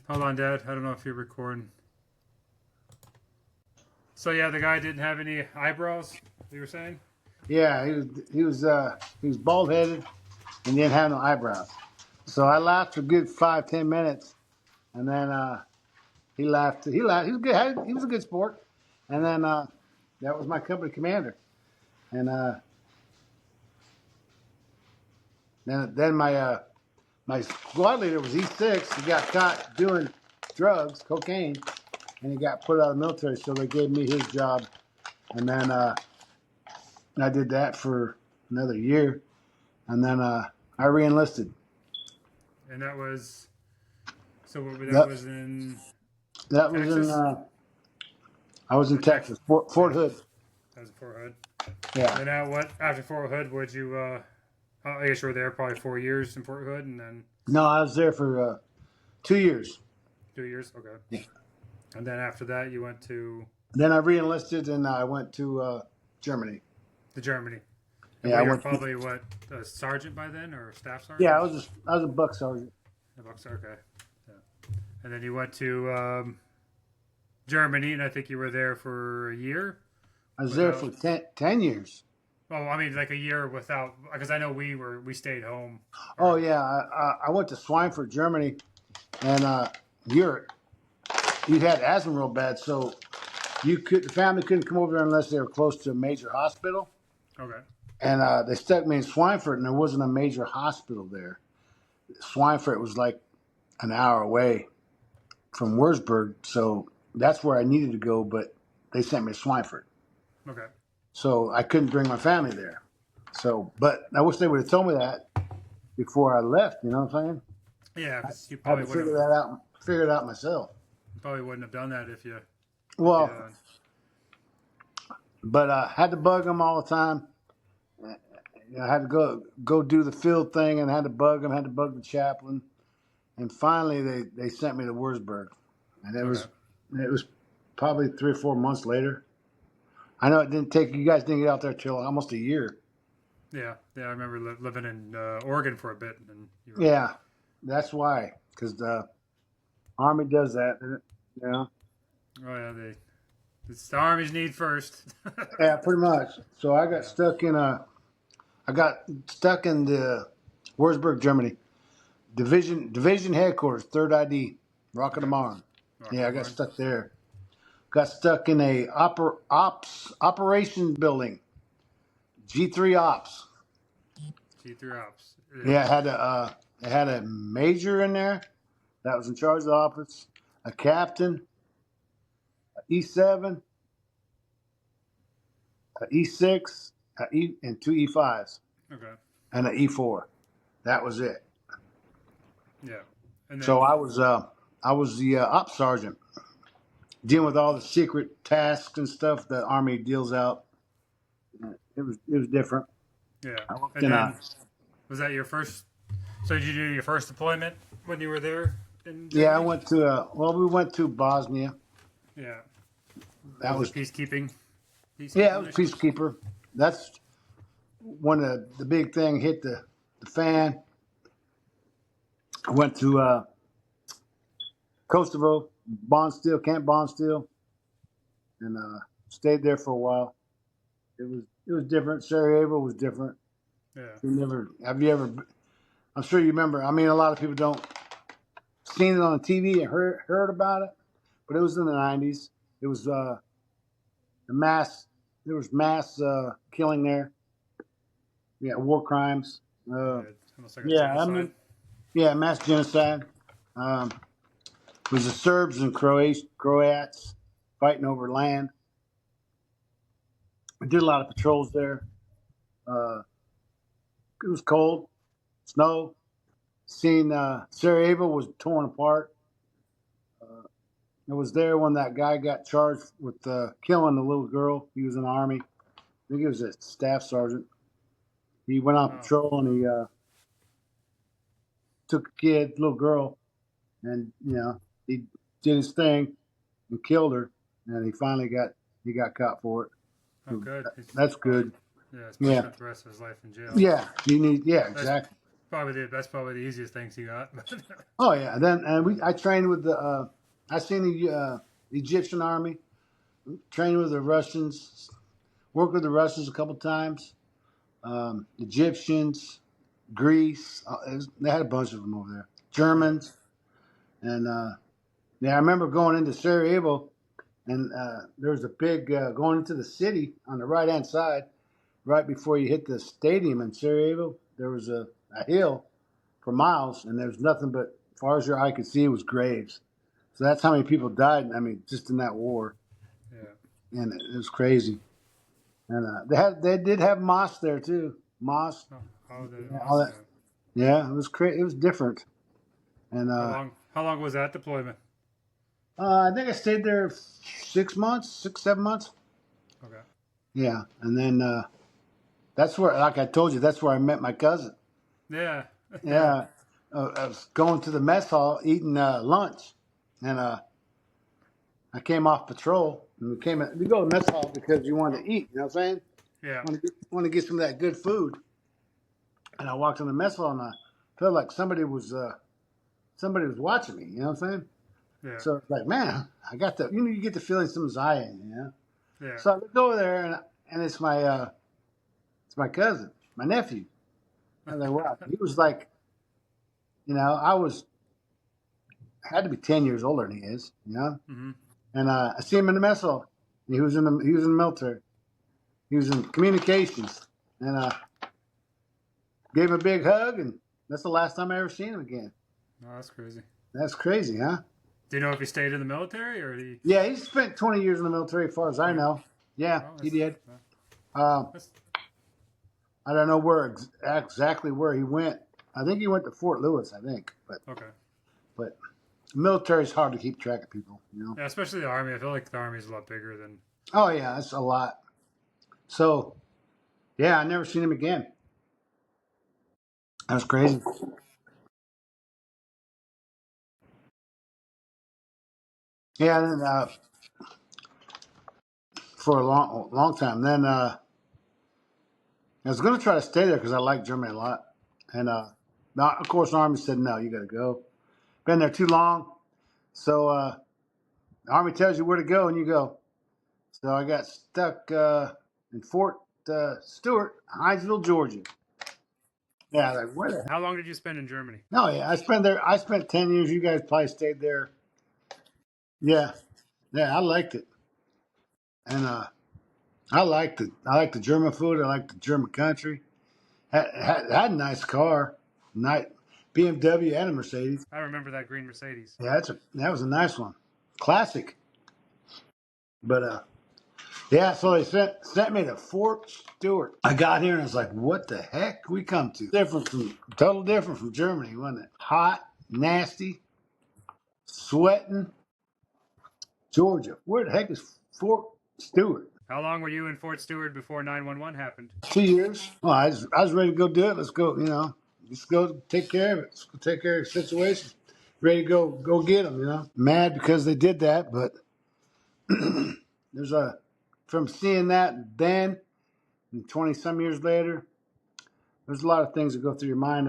Hold on, Dad. I don't know if you're recording. So yeah, the guy didn't have any eyebrows. You were saying? Yeah, he was bald headed and didn't have no eyebrows. So I laughed for a good 5-10 minutes, and then he laughed. He laughed. He was good. He was a good sport. And then that was my company commander. And then my squad leader was E6. He got caught doing drugs, cocaine, and he got put out of the military. So they gave me his job, and then I did that for another year, and then I reenlisted. And that was that That was in that was in Texas I was in or Texas. Texas, Fort Hood. That was in Fort Hood. Yeah. And now what? After Fort Hood, would you? I guess you were there probably 4 years in Fort Hood, and then No, I was there for 2 years. 2 years. Okay. Yeah. And then after that, you went to Then I reenlisted and I went to Germany. Germany. And Yeah, I you were went. probably what, a sergeant by then, or a staff sergeant? Yeah, I was a buck sergeant. A boxer. Okay. Yeah. And then you went to Germany, and I think you were there for a year. I was there Without, for 10 years. I mean, like a year without, because I know we stayed home. Oh Or, yeah, I went to Schweinfurt, Germany, and you're you had asthma real bad, so the family couldn't come over there unless they were close to a major hospital. okay. And they stuck me in Schweinfurt, and there wasn't a major hospital there. Schweinfurt was like an hour away from Würzburg, so that's where I needed to go, but they sent me to Schweinfurt. Okay. So I couldn't bring my family there. So, but I wish they would have told me that before I left. You know what I'm saying? Yeah, because you I had probably to would have figure it out myself. probably wouldn't have done that if you. Well, Yeah. But I had to bug them all the time. I had to go do the field thing, and had to bug them. Had to bug the chaplain, and finally they sent me to Wurzburg, and Okay. it was probably 3 or 4 months later. I know it didn't take you guys didn't get out there till almost a year. Yeah. Yeah. I remember living in Oregon for a bit, and you were. Yeah, that's why, because the Army does that. You know. Oh yeah. It's the Army's need first. Yeah, pretty much. So Yeah. I got stuck in the Wurzburg, Germany. Division headquarters, Third ID, Rocket of Okay. Marne. Rock Yeah, the I got barn. stuck there. Got stuck in a operations building, G3 Ops. G3 ops. Yeah. Yeah, it had a major in there that was in charge of the office, a captain, a E7, a E6, and two E5s, Okay. and an E4. That was it. Yeah. And So then I was the ops sergeant, dealing with all the secret tasks and stuff that Army deals out. It was different. yeah. I worked And in a then was that your first? So did you do your first deployment when you were there in Yeah, I Germany? went to we went to Bosnia. Yeah. That Was it was peacekeeping? Yeah, Peacekeeping it was missions. peacekeeper. That's when the big thing hit the fan. I went to Kosovo, Camp Bondsteel, and stayed there for a while. It was different. Sarajevo was different. Yeah. You never have you ever? I'm sure you remember. I mean, a lot of people don't seen it on TV and heard about it, but it was in the '90s. It was a mass. There was mass killing there. Yeah, war crimes. Uh, Yeah. It's almost like a yeah, I genocide. mean, yeah, mass genocide. Um, it was the Serbs and Croats fighting over land. We did a lot of patrols there. Uh, it was cold, snow. Seen Sarajevo was torn apart. Uh, I was there when that guy got charged with killing the little girl. He was in the army. I think he was a staff sergeant. He went on Oh. patrol and he took a kid, little girl, and he did his thing and killed her. And he got caught for it. Oh, good. He's That's probably good. yeah. He's probably Yeah, spent the rest of his life in jail. yeah, That's exactly. that's probably the easiest things he got. Oh yeah. I trained with I seen the Egyptian army, trained with the Russians, worked with the Russians a couple times. Egyptians, Greece. They had a bunch of them over there. yeah. Germans, and yeah, I remember going into Sarajevo, and there was a big going into the city on the right hand side, right before you hit the stadium in Sarajevo. There was a hill for miles, and there was nothing but, as far as your eye could see, was graves. So that's how many people died. I mean, just in that war, Yeah. and it was crazy. And they did have mosques there too. Mosque, Oh, how the yeah, all Moss? that. Yeah, it was It was different. And How long? How long was that deployment? I think I stayed there 6 months, 6, 7 months. Okay. Yeah, and then that's where, like I told you, that's where I met my cousin. Yeah. Yeah. Yeah, I was going to the mess hall eating lunch, and I came off patrol, and we go to the mess hall because you want Oh, to eat. You know what I'm saying? yeah. Want to get some of that good food. And I walked in the mess hall, and I felt like somebody was watching me. You know what I'm saying? Yeah. So it's like, man, I got the you get the feeling someone's eyeing you. Know? Yeah. So I go over there, and it's my cousin, my nephew. I was like, wow, he was like, I was had to be 10 years older than he is. hmm And I see him in the mess hall. He was in the military. He was in communications, and gave him a big hug, and that's the last time I ever seen him again. Oh, that's crazy. That's crazy, huh? Do you know if he stayed in the military or did he Yeah, he spent 20 years in the military, as far as I 20? know. Yeah, Oh, he did. uh, Uh, that's I don't know exactly where he went. I think he went to Fort Lewis. I think, okay. but military is hard to keep track of people. Yeah, especially the army. I feel like the army is a lot bigger than Oh yeah, that's a lot. So yeah, I never seen him again. That was crazy. Yeah, and then, for a long time. Then I was going to try to stay there because I like Germany a lot, and of course, the Army said no, you got to go. Been there too long, so the Army tells you where to go, and you go. So I got stuck in Fort Stewart, Hinesville, Georgia. Yeah, like where the How long did you spend in Germany? No, yeah, I spent there. I spent 10 years. You guys probably stayed there. Yeah, yeah, I liked it, and I liked it. I liked the German food. I liked the German country. Had a nice car, nice BMW and a Mercedes. I remember that green Mercedes. Yeah, that was a nice one, classic. But yeah, so they sent me to Fort Stewart. I got here and I was like, "What the heck we come to?" Total different from Germany, wasn't it? Hot, nasty, sweating. Georgia. Where the heck is Fort Stewart? How long were you in Fort Stewart before 911 happened? 2 years. Well, I was ready to go do it. Let's go. Let's go take care of it. Let's go take care of the situation. Ready to go get them. Mad because they did that, but there's a from seeing that then and 20 some years later, there's a lot of things that go through your mind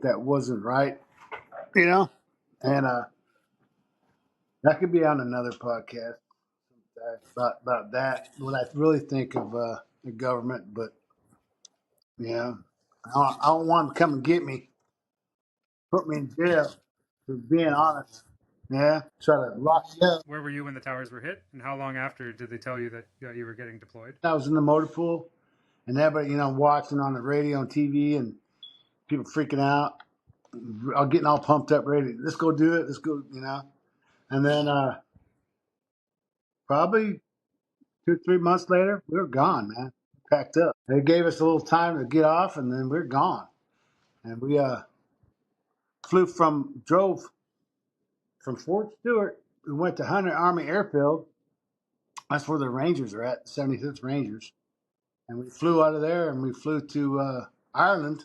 that wasn't right. You know, and that could be on another podcast about that. What I really think of the government, but yeah, I don't want them to come and get me, put me in jail for being honest. Yeah, try to lock you up. Where were you when the towers were hit? And how long after did they tell you that you were getting deployed? I was in the motor pool, and everybody, watching on the radio and TV, and people freaking out, getting all pumped up, ready. Let's go do it. Let's go. And then probably 2 or 3 months later, we were gone, man. Packed up. They gave us a little time to get off, and then we're gone. And we drove from Fort Stewart. We went to Hunter Army Airfield. That's where the Rangers are at, 75th Rangers. And we flew out of there, and we flew to Ireland.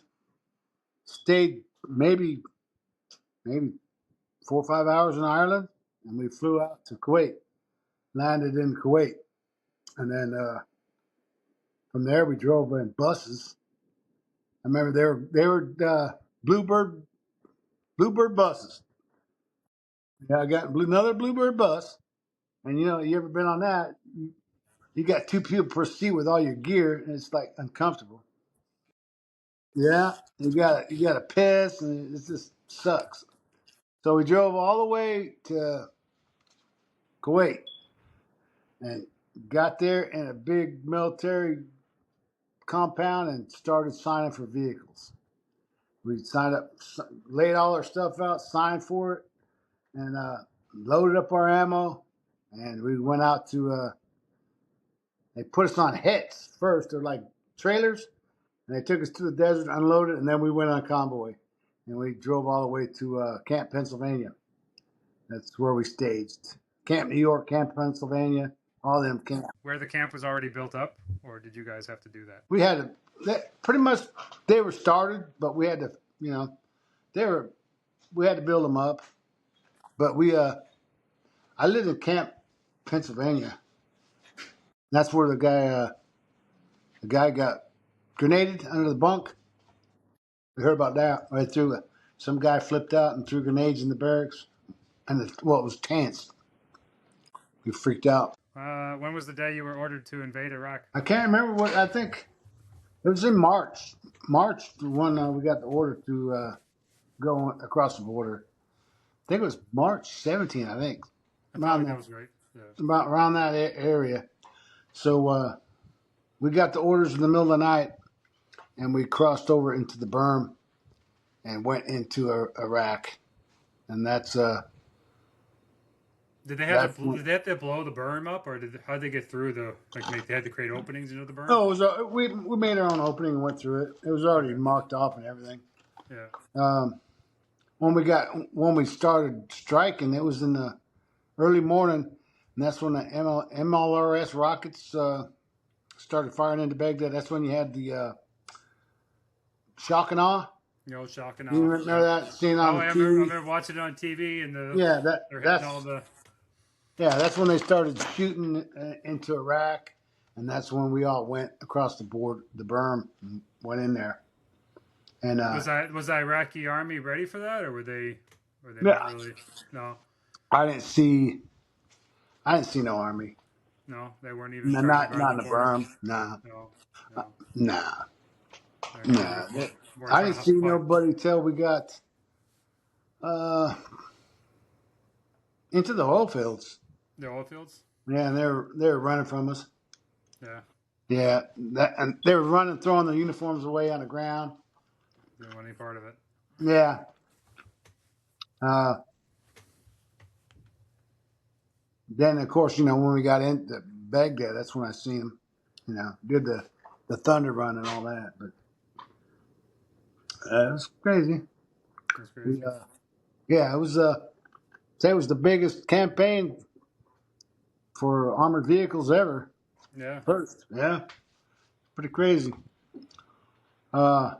Stayed maybe 4 or 5 hours in Ireland, and we flew out to Kuwait. Landed in Kuwait, and then from there we drove in buses. I remember they were Bluebird buses. Yeah, I got another Bluebird bus, and you ever been on that? You got two people per seat with all your gear, and it's like uncomfortable. Yeah, you got to piss, and it just sucks. So we drove all the way to Kuwait, and got there in a big military compound and started signing for vehicles. We signed up, laid all our stuff out, signed for it, and loaded up our ammo. And we went out to. They put us on hets first. They're like trailers, and they took us to the desert, unloaded, and then we went on convoy, and we drove all the way to Camp Pennsylvania. That's where we staged. Camp New York, Camp Pennsylvania, all them camps. Where the camp was already built up, or did you guys have to do that? We had pretty much they were started, but we had to, they were we had to build them up. But I lived in Camp Pennsylvania. That's where the guy got grenaded under the bunk. We heard about that. Right through some guy flipped out and threw grenades in the barracks, and it was tense. We freaked out. When was the day you were ordered to invade Iraq? I can't remember what I think. It was in March. March when we got the order to go across the border. I think it was March 17th. I think I feel like that was right. Yeah. about around that area. So we got the orders in the middle of the night, and we crossed over into the berm and went into Iraq. And that's Did they have to blow the berm up, or how did they get through they had to create openings into the berm? no, it was we made our own opening and went through it. It was already marked off and everything. Yeah. When we started striking, it was in the early morning, and that's when the MLRS rockets started firing into Baghdad. That's when you had the shock and awe. The old shock and You awe. remember Yep. that scene Oh, on the I TV? remember watching it on TV and Yeah, they're hitting all that's the. yeah, that's when they started shooting into Iraq, and that's when we all went across the board, the berm, and went in there. And Was the Iraqi army ready for that, or were they not yeah, really? No, I didn't see I didn't see no army. no, they weren't even No, trying to not guard in the the border. berm. Nah, No, no, nah, they're not ready nah. for it. We're I trying didn't to see fight nobody till we got uh, into the oil fields. the oil fields. Yeah, and they were running from us. Yeah, Yeah, and they were running, throwing their uniforms away on the ground. didn't want any part of it. Yeah. Uh, then of course, when we got into Baghdad, that's when I seen them. Did the thunder run and all that. But it was crazy. That's We, crazy. yeah, it was. Say it was the biggest campaign for armored vehicles ever. Yeah, First, yeah, pretty crazy. Uh,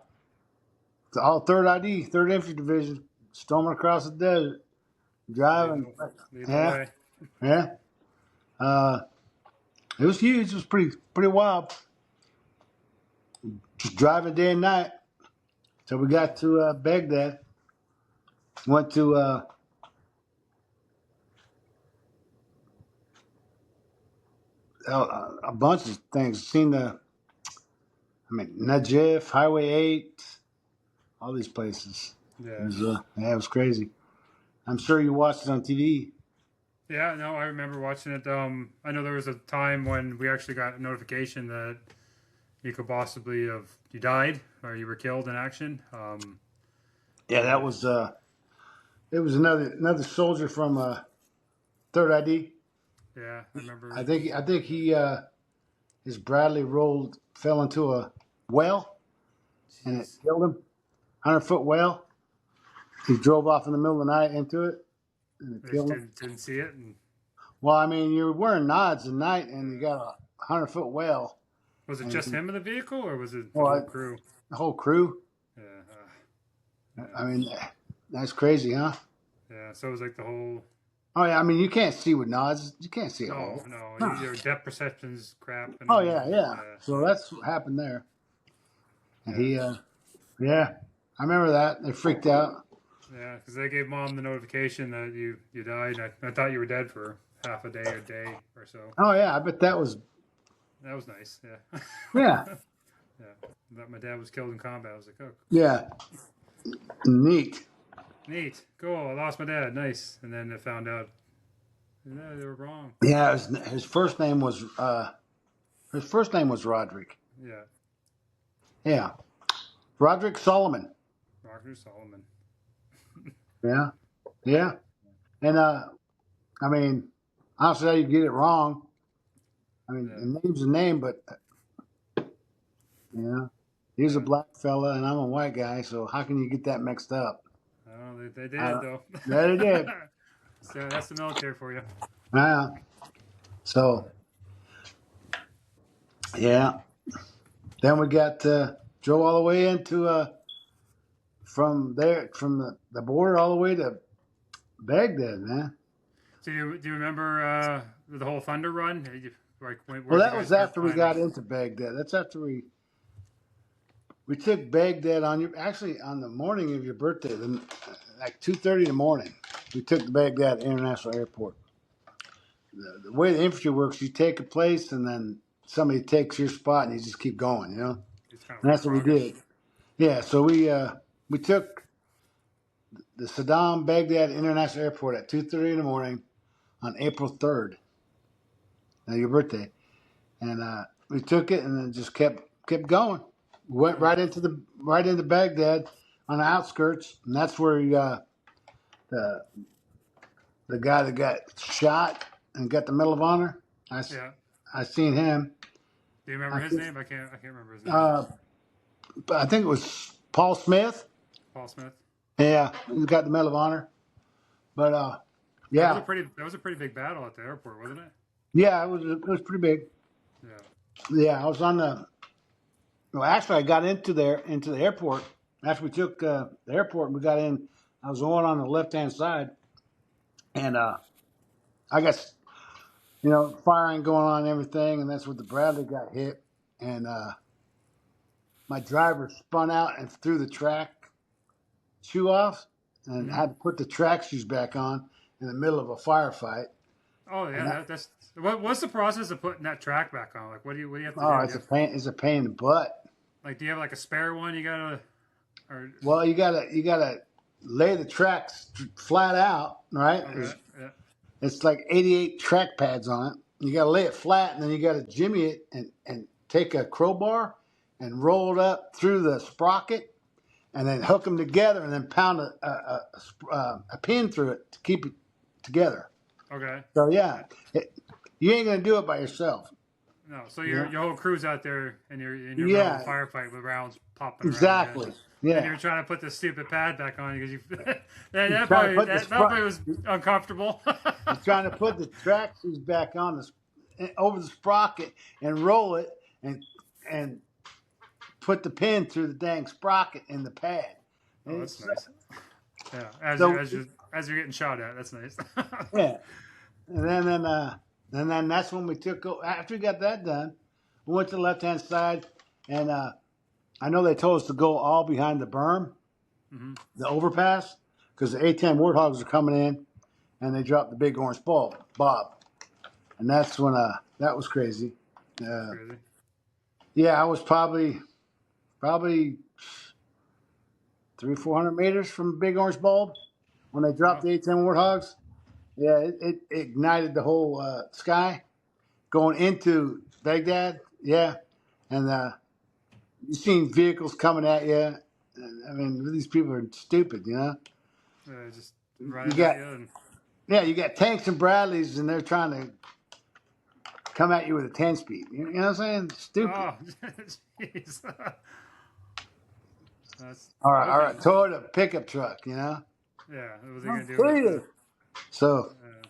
it's all Third ID, Third Infantry Division, storming across the desert, driving. leading the Yeah, way. yeah. Uh, it was huge. It was pretty wild. Just driving day and night. So we got to Baghdad. Went to a bunch of things. Seen Najaf, Highway 8, all these places. Yeah, It was crazy. I'm sure you watched it on TV. yeah. No, I remember watching it. I know there was a time when we actually got a notification that you could possibly have you died or you were killed in action. Yeah, that Yeah, was it was another soldier from Third ID. yeah, I remember. I think he his Bradley fell into a well and it Jeez, killed him. 100-foot well. He drove off in the middle of the night into it and it I just killed him. didn't see it, and Well, I mean, you're wearing nods at night and you got a 100-foot well. was it And just him in the vehicle, or was it the whole well, crew? the whole crew. Yeah, I yeah, mean, that's crazy, huh? yeah. So it was like the whole. Oh yeah, I mean, you can't see with nods. You can't see a No, hole. no, No. your depth perception's crap, and Oh yeah, yeah. yeah, So that's what happened there. And yeah, yeah, I remember that. They freaked out. yeah. Because they gave mom the notification that you died. And I thought you were dead for half a day or so. Oh yeah, I bet that was. That was nice. Yeah, Yeah, yeah. That my dad was killed in combat. I was like, oh, yeah, neat. neat, cool. I lost my dad. Nice. And then I found out, no, they were wrong. Yeah, his first name was Roderick. Yeah, Yeah, Roderick Solomon. Roger Solomon. Yeah, yeah, and I mean, honestly, how you get it wrong. I mean, Yeah. the name's a name, but he's a Yeah. black fella and I'm a white guy, so how can you get that mixed up? Oh, they did Uh, though. that it did. So that's the military for you. Uh, so yeah. Then we got drove all the way into from the border all the way to Baghdad, man. So do you remember the whole Thunder run? Like, Well, where'd you that guys was start after we finding? got into Baghdad. That's after we took Baghdad on the morning of your birthday, like 2:30 in the morning. We took Baghdad International Airport. The way the infantry works, you take a place and then somebody takes your spot and you just keep going, And It's kind of that's what we leapfrogging. did. Yeah, so we took the Saddam Baghdad International Airport at 2:30 in the morning on April 3rd, your birthday, and we took it and then just kept going. We went right into Baghdad on the outskirts, and that's where the the guy that got shot and got the Medal of Honor. Yeah. I seen him. Do you remember I his think, name? I can't remember his name. I think it was Paul Smith. Paul Smith. Yeah, he got the Medal of Honor. But That was yeah, a pretty big battle at the airport, wasn't it? yeah, it was pretty big. Yeah. Yeah, I was on the. Well, actually, I got into the airport after we took the airport. And we got in. I was going on the left hand side, and I got firing going on and everything, and that's where the Bradley got hit, and my driver spun out and threw the track shoe off, and Hmm. had to put the track shoes back on in the middle of a firefight. Oh yeah, And that, that's what's the process of putting that track back on? Like, what do you have to oh, do? it's a pain. It's a pain in the butt. Like, do you have like a spare one? You gotta or Well, you gotta lay the tracks flat out, right? okay, yeah, It's like 88 track pads on it. You got to lay it flat, and then you got to jimmy it and take a crowbar and roll it up through the sprocket, and then hook them together, and then pound a pin through it to keep it together. okay. So yeah, you ain't gonna do it by yourself. No, so You know? your whole crew's out there and you're in your middle of a Yeah, firefight with rounds popping around you, exactly. and Yeah, you're trying to put the stupid pad back on because you you're trying to put that probably was uncomfortable. you're trying to put the track shoes back on over the sprocket and roll it and put the pin through the dang sprocket in the pad. Oh, that's It's, nice. Yeah, as so you're getting shot at, that's nice. yeah, and then that's when we took after we got that done. We went to the left hand side, and I know they told us to go all behind the berm, Hmm. the overpass, because the A-10 Warthogs are coming in, and they dropped the big orange Bob, and that's when that was crazy. That's Uh, crazy. yeah, I was probably 300-400 meters from Big Orange Bulb when they dropped Wow. the A-10 Warthogs. Yeah, it ignited the whole sky going into Baghdad. Yeah, and you seen vehicles coming at you. I mean, these people are stupid, you know. Just You running at got you and you got tanks and Bradleys, and they're trying to come at you with a 10 speed. You know what I'm saying? Stupid. oh, jeez. That's All right, hoping. Toyota pickup truck. You know. Yeah, what was he Oh, gonna do with crazy. the? So, Uh,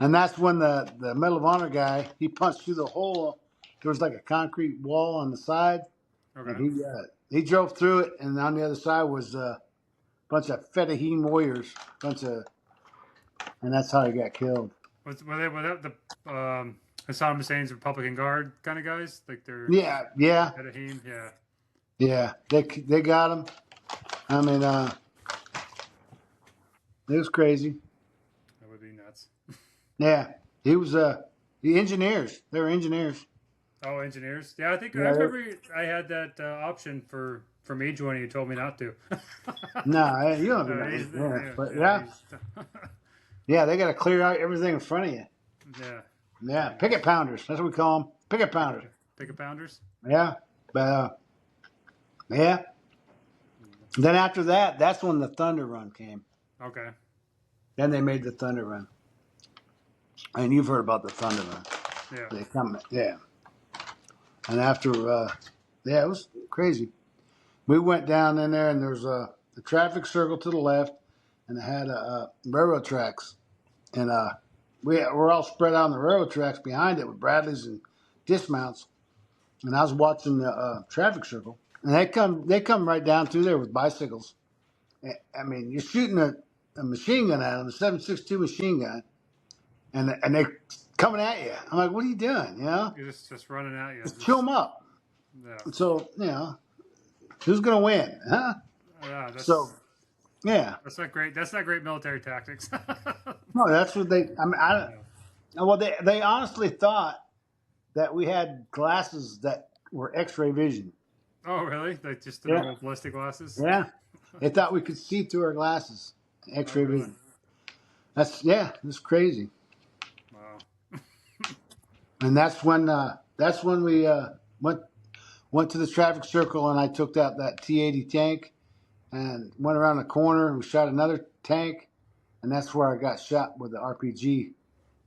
and that's when the Medal of Honor guy he punched through the hole. There was like a concrete wall on the side, and okay. he drove through it, and on the other side was a bunch of Fedayeen warriors, and that's how he got killed. Were that the Saddam Hussein's Republican Guard kind of guys? Like they're Yeah, yeah, at a Heme? Yeah. yeah. They got him. I mean, it was crazy. That would be nuts. Yeah, he was the engineers. They were engineers. Oh, engineers. Yeah, I think I Yeah, remember I had that option for me joining. You told me not to. no, you don't have He's, to. Yeah, but yeah, yeah, he's, yeah, they got to clear out everything in front of you. yeah. Yeah, picket pounders. That's what we call them. Picket pounders. Pick a pounders. Yeah, but yeah. Then after that, that's when the Thunder Run came. Okay. Then they made the Thunder Run, and you've heard about the Thunder Run. Yeah. They come, yeah. And after, yeah, it was crazy. We went down in there, and there's the traffic circle to the left, and it had railroad tracks, and we're all spread out on the railroad tracks behind it with Bradleys and dismounts. And I was watching the traffic circle, and they come right down through there with bicycles. I mean, you're shooting a machine gun at them, a 7.62 machine gun, and they're coming at you. I'm like, what are you doing? You know, You're just running at you. just chew Just them up. yeah. So who's gonna win, huh? Yeah. So yeah, That's not great. That's not great military tactics. no, that's what they. I mean, Yeah. well, they honestly thought that we had glasses that were X-ray vision. Oh, really? Like just the Yeah, normal ballistic glasses? yeah. They thought we could see through our glasses, Oh, X-ray really? vision. That's crazy. Wow. And that's when we went to the traffic circle, and I took out that T-80 tank and went around the corner and we shot another tank, and that's where I got shot with the RPG,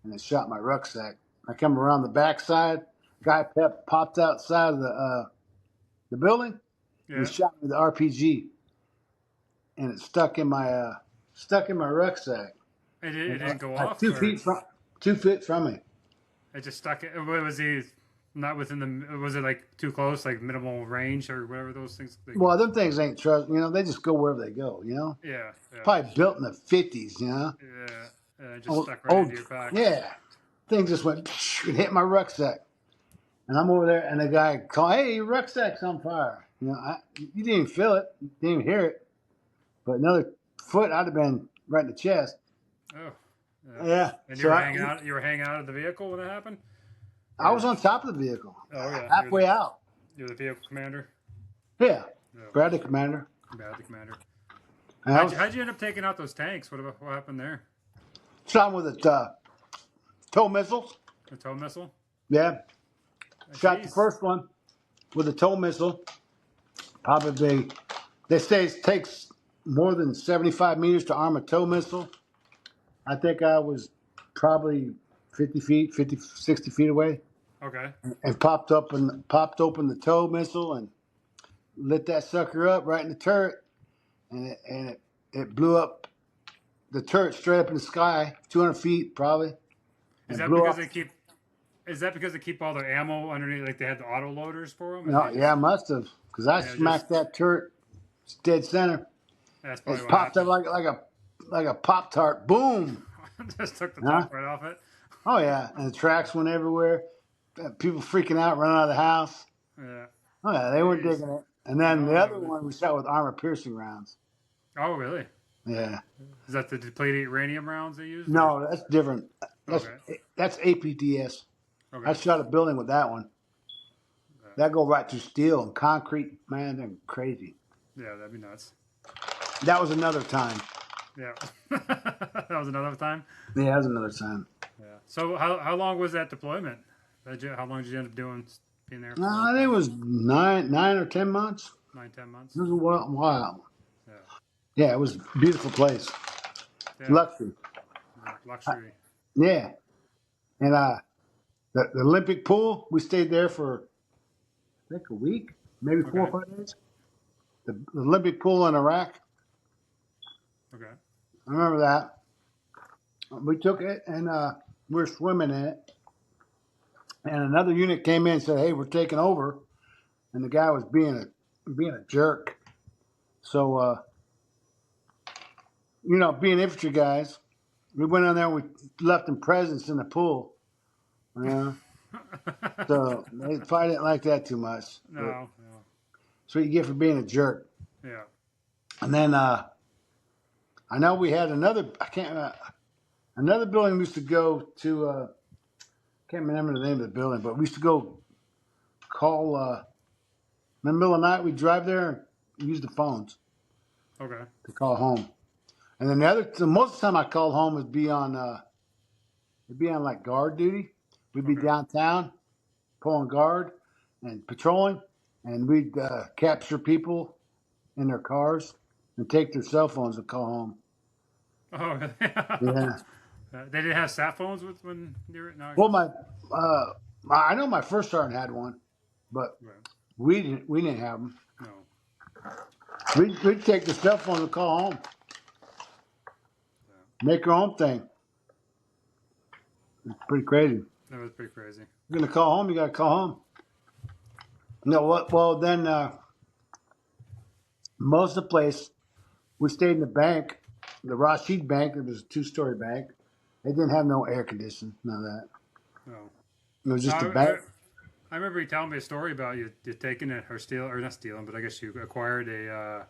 and it shot my rucksack. I come around the backside, guy popped outside of the building, and Yeah. he shot me with the RPG, and it stuck in my rucksack. It didn't go Like off, or 2 feet from me. it just stuck. What was he? Not within the. Was it like too close, like minimal range or whatever those things? Like, Well, them things ain't trust. They just go wherever they go. yeah, yeah, Probably built in the 50s. yeah. Just Oh, stuck right oh, into your pack. yeah. Thing just went and hit my rucksack. And I'm over there, and the guy called, "Hey, your rucksack's on fire." You didn't even feel it, you didn't even hear it, but another foot, I'd have been right in the chest. Oh, yeah. Yeah. And you So were hanging out. You were hanging out of the vehicle when it happened. I Or was on top of the vehicle, oh yeah, halfway out. you're the vehicle commander. Yeah, No, Bradley Commander. bad the commander. And I was How'd you end up taking out those tanks? What happened there? shot with it, tow missiles. The tow missile. Yeah, shot the Jeez. first one with a tow missile. Probably, they say it takes more than 75 meters to arm a tow missile. I think I was probably 50 feet, 50, 60 feet away, Okay. and popped open the tow missile and lit that sucker up right in the turret, and it blew up the turret straight up in the sky, 200 feet probably, Is and that blew because up. they keep? Is that because they keep all their ammo underneath? Like they had the auto loaders for them, and No, they yeah, I just must have, because I yeah just smacked that turret dead center. that's It probably what popped up happened. like a Pop Tart. Boom! Just took the Huh? top right off it. Oh yeah, and the tracks went everywhere. People freaking out, running out of the house. Yeah. Oh yeah, they weren't Jeez. digging it. And then No, the not other really. one we shot with armor piercing rounds. Oh, really? Yeah. Is that the depleted uranium rounds they used, or? No, that's different. That's Okay. that's APDS. I Okay. shot a building with that one. Yeah, That go right through steel and concrete. Man, they're crazy. yeah, that'd be nuts. That was another time. Yeah. That was another time. Yeah, that was another time. Yeah. So how long was that deployment? How long did you end up being there No, for I that think it time? was 9 or 10 months. 9, 10 months. It was a while. Yeah. Yeah, it was a beautiful place. Yeah. Luxury. Luxury. Yeah. And the Olympic pool, we stayed there for I think a week, maybe four Okay. or 5 days. The Olympic pool in Iraq. Okay. I remember that. We took it and we were swimming in it. And another unit came in and said, "Hey, we're taking over." And the guy was being a jerk. So being infantry guys, we went in there and we left them presents in the pool. Yeah. So they probably didn't like that too much. But No. No. that's what you get for being a jerk. Yeah. And then I know we had another building we used to go to. Can't remember the name of the building, but we used to go call. In the middle of the night, we'd drive there and use the phones Okay. to call home. And then most of the time I called home would be on, it'd be on like guard duty. We'd be Okay. downtown, pulling guard and patrolling, and we'd capture people in their cars and take their cell phones and call home. Oh, really? Yeah. They didn't have sat phones when you were. No, I Well, guess. I know my first sergeant had one, but Right. we didn't have them. No. We'd take the cell phone and call home, make our own thing. It's pretty crazy. That was pretty crazy. You're gonna call home, you gotta call home. No, what? Well, then most of the place we stayed in the bank, the Rashid Bank. It was a two-story bank. They didn't have no air conditioning, none of that. No. It was No, just a bank. I remember you telling me a story about you taking it or not stealing, but I guess you acquired an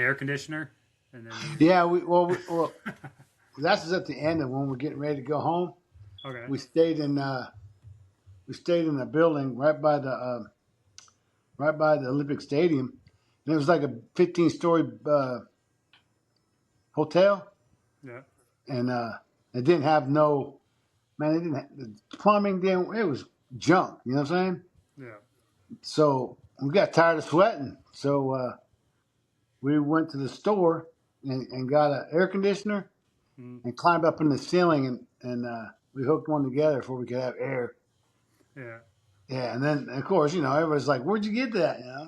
air conditioner, and then Yeah, well, that's at the end of when we're getting ready to go home. okay, We stayed in a building right by the Olympic Stadium, and it was like a 15-story hotel, yeah, and it didn't have no man. It didn't have, the plumbing didn't. It was junk. You know what I'm saying? yeah, So we got tired of sweating, so we went to the store and got an air conditioner mm, and climbed up in the ceiling and we hooked one together before we could have air. yeah, Yeah, and then of course everybody's like, "Where'd you get that?" yeah.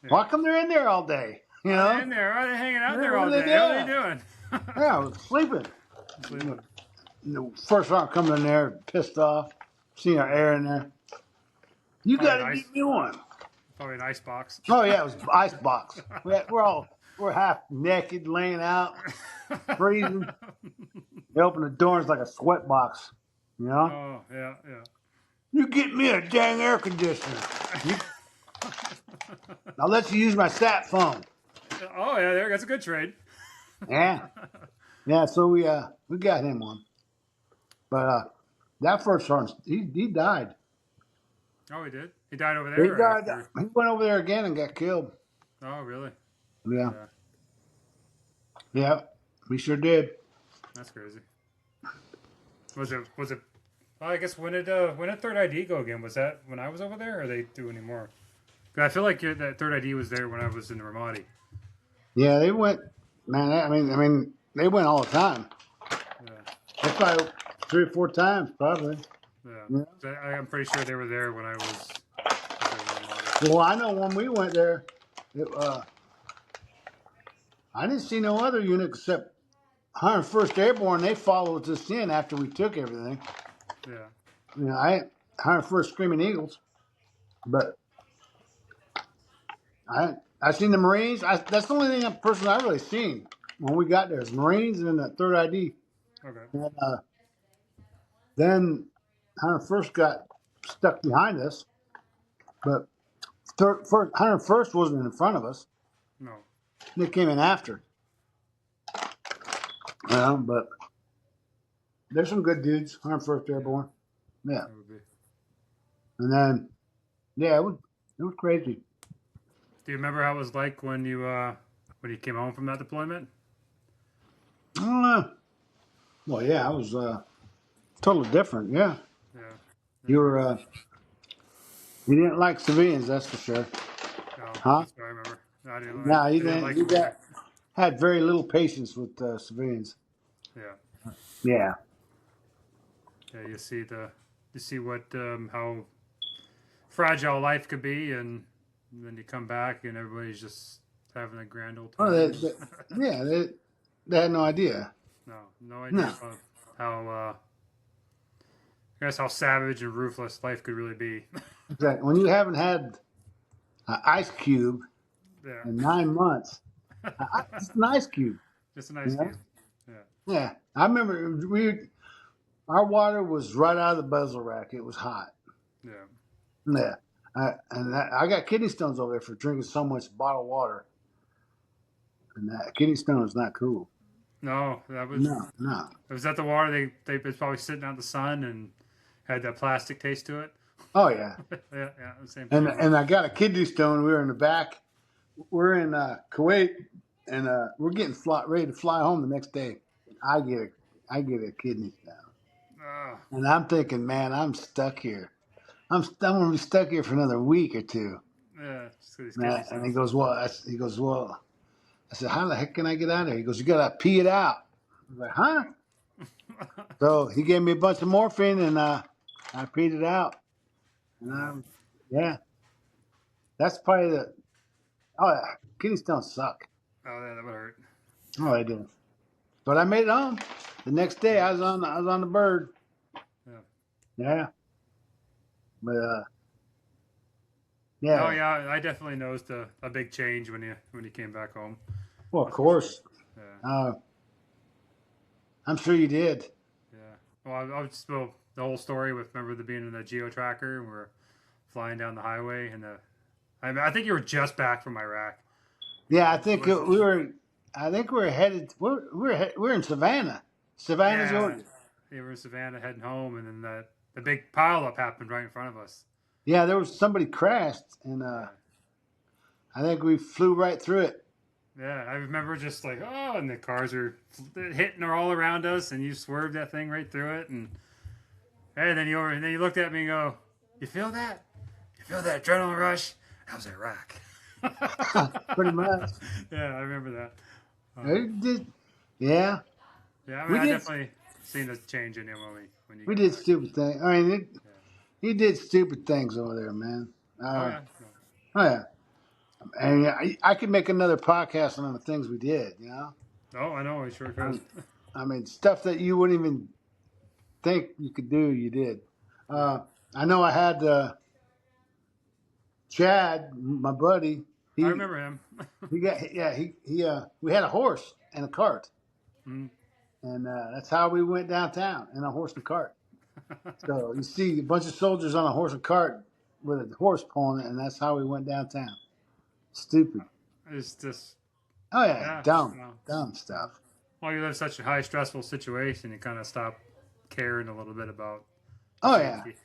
Why come they're in there all day? Why are they in there? Why are they hanging out Yeah, there what all are day? they What are they doing? doing? Yeah, I was sleeping. Sleeping. The first round coming in there, pissed off, seeing our air in there. You Probably got an to ice, get me one. probably an ice box. Oh yeah, it was ice box. We're half naked, laying out, freezing. They open the door, and it's like a sweat box. You know. Oh yeah, yeah. You get me a dang air conditioner. You, I'll let you use my sat phone. Oh yeah, that's a good trade. Yeah, yeah. So we got him one, but that first sergeant he died. Oh, he did. He died over He there or died. after. He went over there again and got killed. Oh really? Yeah, Yeah, yeah. We sure did. that's crazy. Was it? Was it? Well, I guess when did Third ID go again? Was that when I was over there, or they do anymore? 'Cause I feel like that Third ID was there when I was in Ramadi. Yeah, they went. Man, I mean, they went all the time. Yeah, They probably 3 or 4 times, probably. yeah. Yeah. So I'm pretty sure they were there when I was there in Ramadi. Well, I know when we went there, it, I didn't see no other unit except 101st Airborne. They followed us in after we took everything. Yeah, You know, I 101st Screaming Eagles, but I seen the Marines. That's the only person I really seen when we got there is Marines and the Third ID. okay. And then 101st got stuck behind us, but 101st wasn't in front of us. No, They came in after. But there's some good dudes. 101st Airborne. Yeah, that would be. and then yeah, it was crazy. Do you remember how it was like when you came home from that deployment? Uh, well, yeah, I was totally different. Yeah, Yeah, yeah. you were. You didn't like civilians, that's for sure. No, Huh? that's what I remember. No, I didn't like. No, you I didn't didn't. like You them either. had very little patience with civilians. Yeah, Yeah. yeah. You see what how fragile life could be, and then you come back and everybody's just having a grand old Oh, time. yeah, they had no idea. No, no idea No. about how I guess how savage and ruthless life could really be. Exactly. When you haven't had an ice cube Yeah, in 9 months, just an ice cube. just a You nice know? cube. Yeah, Yeah. I remember our water was right out of the bezel rack. It was hot. yeah. Yeah. I got kidney stones over there for drinking so much bottled water. And that kidney stone is not cool. No, that No, no. was that the water they was probably sitting out in the sun and had that plastic taste to it. Oh yeah. Yeah, yeah, the same And thing. and I got a kidney stone. We were in the back. We're in Kuwait, and we're getting ready to fly home the next day. I get a kidney stone, Ah, and I'm thinking, man, I'm stuck here. I'm gonna be stuck here for another week or two. yeah, just these kidney And he stones. goes, well, he goes, well. I said, how the heck can I get out of here? He goes, you gotta pee it out. I was like, huh? So he gave me a bunch of morphine, and I peed it out. And yeah, that's probably the. Oh, yeah, kidney stones suck. Oh, yeah, that would hurt. Oh, I do. But I made it home. The next day, I was on the bird. Yeah. Yeah. But Oh yeah. yeah, I definitely noticed a big change when you came back home. Well, of That's for sure. course. Yeah, I'm sure you did. yeah. Well, I was well, the whole story with remember the being in the geo tracker and we're flying down the highway and I think you were just back from Iraq. Yeah, I think Was- we were. I think we were headed. We're in Savannah, Yeah, Georgia. they were in Savannah heading home, and then the big pileup happened right in front of us. Yeah, there was somebody crashed, and Yeah. I think we flew right through it. Yeah, I remember just like, oh, and the cars are hitting all around us, and you swerved that thing right through it, and then you looked at me and go, you feel that? You feel that adrenaline rush? That was Iraq. Pretty much. Yeah, I remember that. It did. Yeah, Yeah, I We mean, I did- definitely seen the change in him when you we got did back. stupid things. I mean, he did stupid things over there, man. Oh yeah, Oh yeah. And yeah, I could make another podcast on the things we did. You know, no, I know, I sure could. I mean, stuff that you wouldn't even think you could do, you did. I know I had Chad, my buddy, I he remember him. he got yeah he we had a horse and a cart, Mm. and that's how we went downtown in a horse and cart. So you see a bunch of soldiers on a horse and cart with a horse pulling it, and that's how we went downtown. Stupid. It's just Oh yeah, yeah. dumb, Well, dumb stuff. well, you live such a high stressful situation, you kind of stop caring a little bit about the Oh yeah, safety.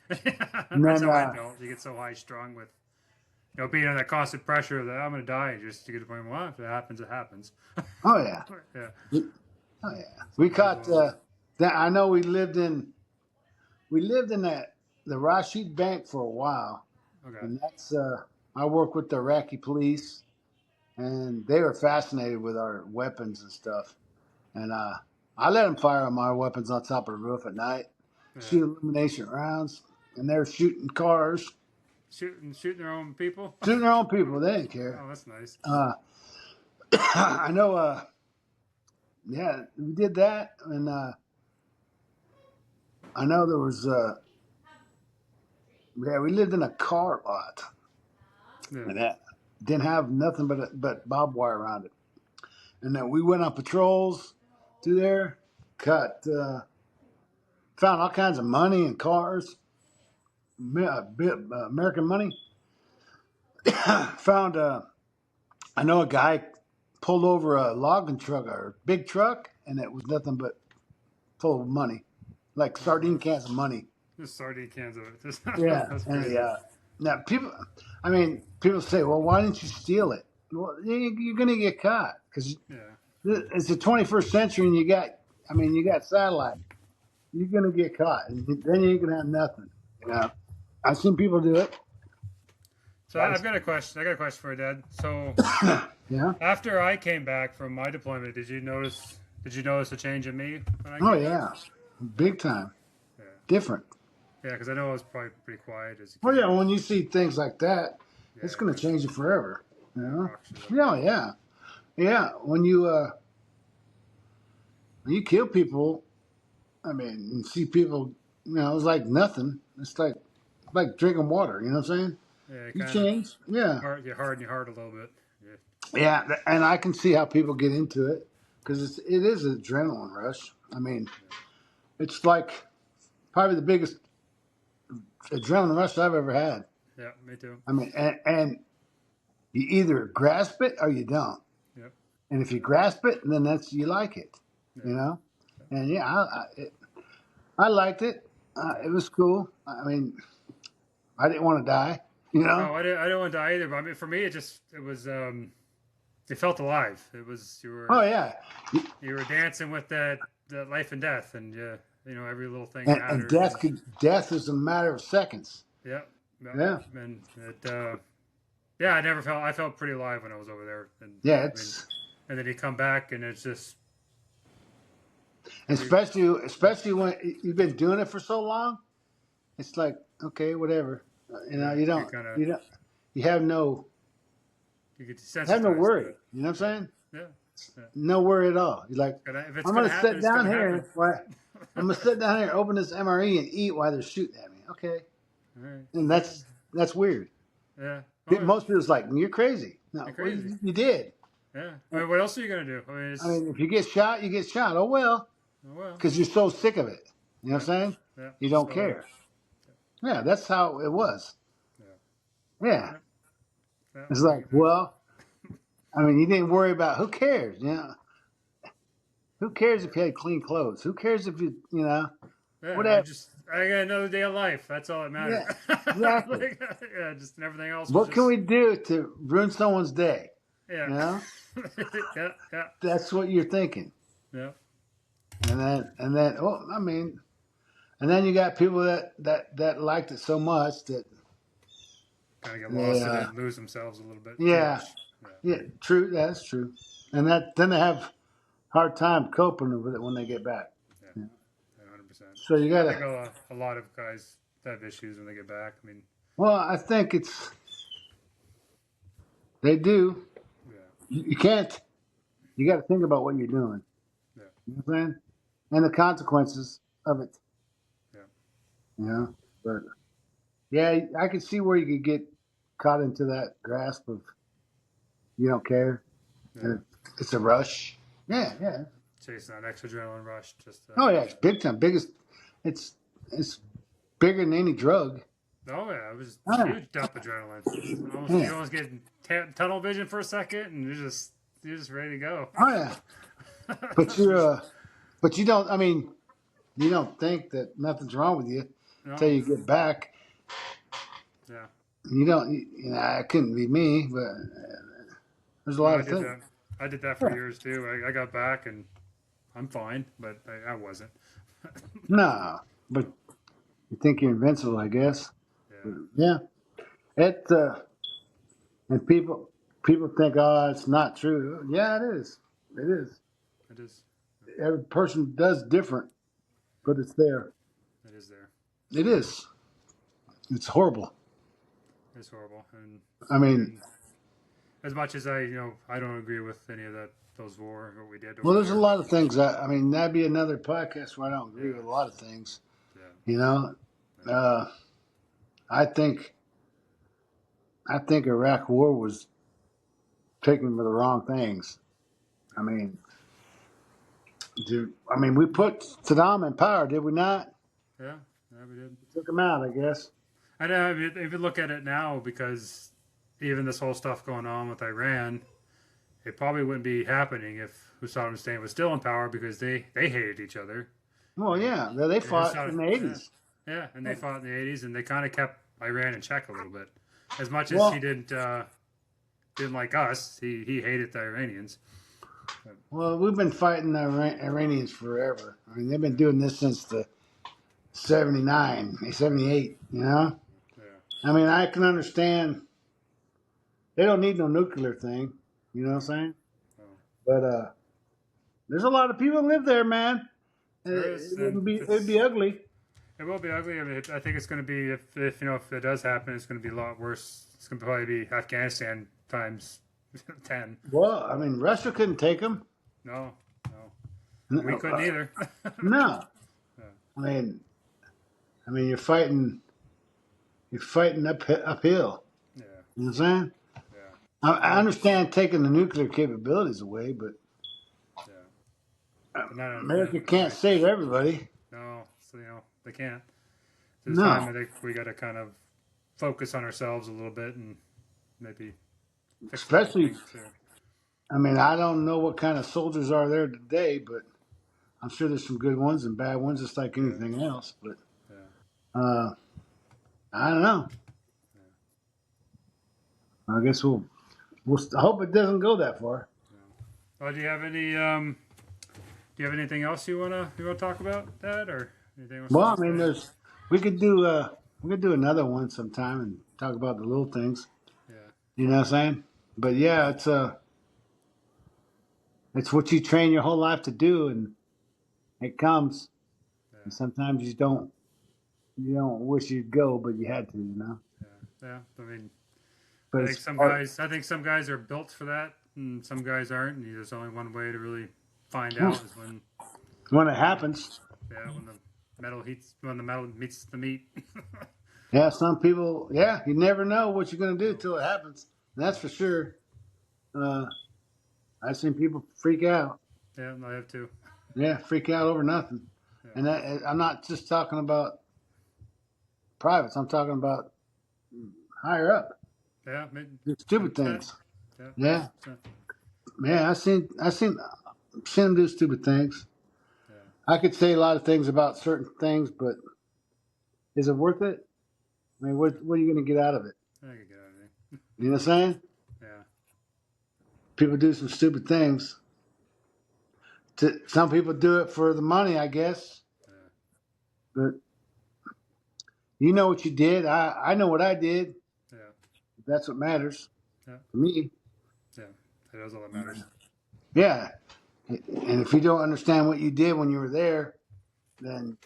and That's then how I felt. You get so high strung with being under that constant pressure that I'm going to die. Just to get to the point, well, if it happens, it happens. oh yeah, Yeah. oh yeah. We Might as caught. well. That I know we lived in that the Rashid Bank for a while, Okay. and that's I work with the Iraqi police, and they were fascinated with our weapons and stuff. And I let them fire my weapons on top of the roof at night, Yeah. shoot illumination rounds, and they're shooting cars, Shooting their own people. shooting their own people. They didn't care. Oh, that's nice. I know. Yeah, we did that, and I know there was. Yeah, we lived in a car lot, Yeah. and that didn't have nothing but barbed wire around it. And then we went on patrols through there, found all kinds of money and cars, American money. Found I know a guy pulled over a logging truck or a big truck, and it was nothing but full of money, like sardine cans of money. Just sardine cans of it. Yeah, That's and crazy. now people, I mean, people say, well, why didn't you steal it? Well, you're going to get caught because Yeah. it's the 21st century, and you got satellite. You're going to get caught, and then you ain't going to have nothing. You know, I've seen people do it. So I've got a question. I got a question for you, Dad. So Yeah. after I came back from my deployment, did you notice? Did you notice a change in me when I Oh came back? yeah, big time, Yeah. different. Yeah, because I know I was probably pretty quiet as a Well, kid. yeah, when you see things like that, Yeah, it's going to change you forever. You know? rocks you up. Yeah, yeah, yeah. When you kill people, I mean, you see people, it's like nothing. It's like drinking water. You know what I'm saying? Yeah, You kind of change. Yeah, you harden your heart a little bit. Yeah. yeah, and I can see how people get into it because it is an adrenaline rush. I mean, it's like probably the biggest adrenaline rush I've ever had. Yeah, me too. I mean, and you either grasp it or you don't. Yep. And if you grasp it, then you like it, Yeah. you know. And yeah, I liked it. It was cool. I mean, I didn't want to die, you know. Oh, I didn't want to die either. But I mean, for me, it was it felt alive. It was Oh yeah, you were dancing with that life and death, and yeah, every little thing and mattered. And, death is a matter of seconds. yeah, yeah, Yeah, and it yeah, I felt pretty alive when I was over there, and yeah. I mean, and then you come back, and it's just Especially when you've been doing it for so long. It's like okay, whatever. yeah, You you don't kind of you don't you you get have no desensitized to worry. it. You know what I'm saying? Yeah, yeah. No worry at all. You're like, If it's I'm gonna gonna happen, sit it's down gonna happen. here. I'm gonna sit down here, open this MRE, and eat while they're shooting at me. Okay, All right. and that's weird. Yeah. Oh, Most people's like, you're crazy. No, you're well, crazy. you did. Yeah. I mean, what else are you gonna do? I mean, I mean, if you get shot, you get shot. Oh well, oh, well. because you're so sick of it. You know what I'm saying? Yeah. You don't So, care. Yeah, that's how it was. Yeah. Yeah, Yeah. it's like, well, I mean, you didn't worry about who cares. You know, who cares if you had clean clothes? Who cares if yeah, whatever? I got another day of life. That's all that mattered. Yeah, exactly. Like, yeah, just everything else. What Was can just, we do to ruin someone's day? Yeah. You know, Yeah. Yeah. that's what you're thinking. Yeah. And then, well, I mean, and then you got people that liked it so much that Kind of get they, lost in it and lose themselves a little bit. Too yeah, much. yeah, true, that's true. And then they have hard time coping with it when they get back. Yeah. 100%. So you I think gotta. a lot of guys have issues when they get back. I mean, Well, I think they do. yeah. You can't. You got to think about what you're doing. Yeah. You know what I'm saying? And the consequences of it. Yeah. You know, but yeah, I could see where you could get caught into that grasp of you don't care, Yeah. and it's a rush. Yeah, yeah. Chasing that next adrenaline rush. Just Oh yeah, it's big time. Biggest. It's it's bigger than any drug. oh yeah, it was Oh, huge dump adrenaline. You yeah. almost get tunnel vision for a second, and you're just ready to go. Oh yeah. But but you don't. I mean, you don't think that nothing's wrong with you until No, you get back. yeah. You don't. You know, it couldn't be me, but there's a No, lot I of did things. that. I did that for Yeah. years too. I got back and I'm fine, but I wasn't. No, but you think you're invincible, I guess. But Yeah, yeah, it. And people think, oh, it's not true. Yeah, it is. It is. it is. Every person does different, but it's there. It is there. It is. It's horrible. It's horrible, I mean, and as much as I don't agree with any of that those war what we did well, over there's a there. lot of things. I mean, that'd be another podcast where I don't agree Yeah, with a lot of things. yeah, You know, yeah. uh, I think Iraq War was taken for the wrong things. I mean, we put Saddam in power, did we not? Yeah, yeah, we did. We took him out, I guess. I know if you look at it now, because even this whole stuff going on with Iran, it probably wouldn't be happening if Saddam Hussein was still in power because they hated each other. Well, And, yeah, they and fought in the Yeah, '80s. yeah, and they fought in the '80s, and they kind of kept Iran in check a little bit. As much as he Well, didn't like us, he hated the Iranians. Well, we've been fighting the Iranians forever. I mean, they've been doing this since the 79, 78, you know? Yeah, I mean, I can understand they don't need no nuclear thing, you know what I'm saying? so But there's a lot of people that live there, man. there is, It and wouldn't be it'd be ugly. it will be ugly. I mean, I think it's going to be if if it does happen, it's going to be a lot worse. It's going to probably be Afghanistan times 10. Well, I mean, Russia couldn't take them. No, no, we No, couldn't either. no. Yeah, I mean, you're fighting uphill. yeah, You know what I'm saying? yeah, I understand taking the nuclear capabilities away, but yeah. But not America can't save everybody. no, so they can't. So this time, No, I think we got to kind of focus on ourselves a little bit and maybe fix a couple especially. things too. I mean, I don't know what kind of soldiers are there today, but I'm sure there's some good ones and bad ones, just like Yeah, anything else. But yeah, uh, I don't know. I guess I hope it doesn't go that far. yeah. Well, do you have anything else you wanna talk about, Dad, or anything else you Well, I want to mean, say? we could do another one sometime and talk about the little things. Yeah, You know what I'm saying? But yeah, it's what you train your whole life to do, and it comes. yeah, And sometimes you don't wish you'd go, but you had to, you know. yeah, yeah. I mean, But it's part. I think some guys are built for that, and some guys aren't. And there's only one way to really find Hmm. out is When it when happens, when the metal meets the meat. yeah, some people, yeah, you never know what you're going to do till it happens. And that's for sure. Uh, I've seen people freak out. Yeah, I have too. Yeah, freak out over nothing. Yeah, And I'm not just talking about privates. I'm talking about higher up. yeah, Do stupid 100%. things. Yeah, Yeah, 100%. yeah. Seen them do stupid things. Yeah, I could say a lot of things about certain things, but is it worth it? I mean, what are you going to get out of it? I could get out of there. You know what I'm saying? Yeah, People do some stupid things. Some people do it for the money, I guess. yeah, But you know what you did. I know what I did. yeah, That's what matters yeah, to me. yeah. That is all that matters. Yeah. And if you don't understand what you did when you were there, then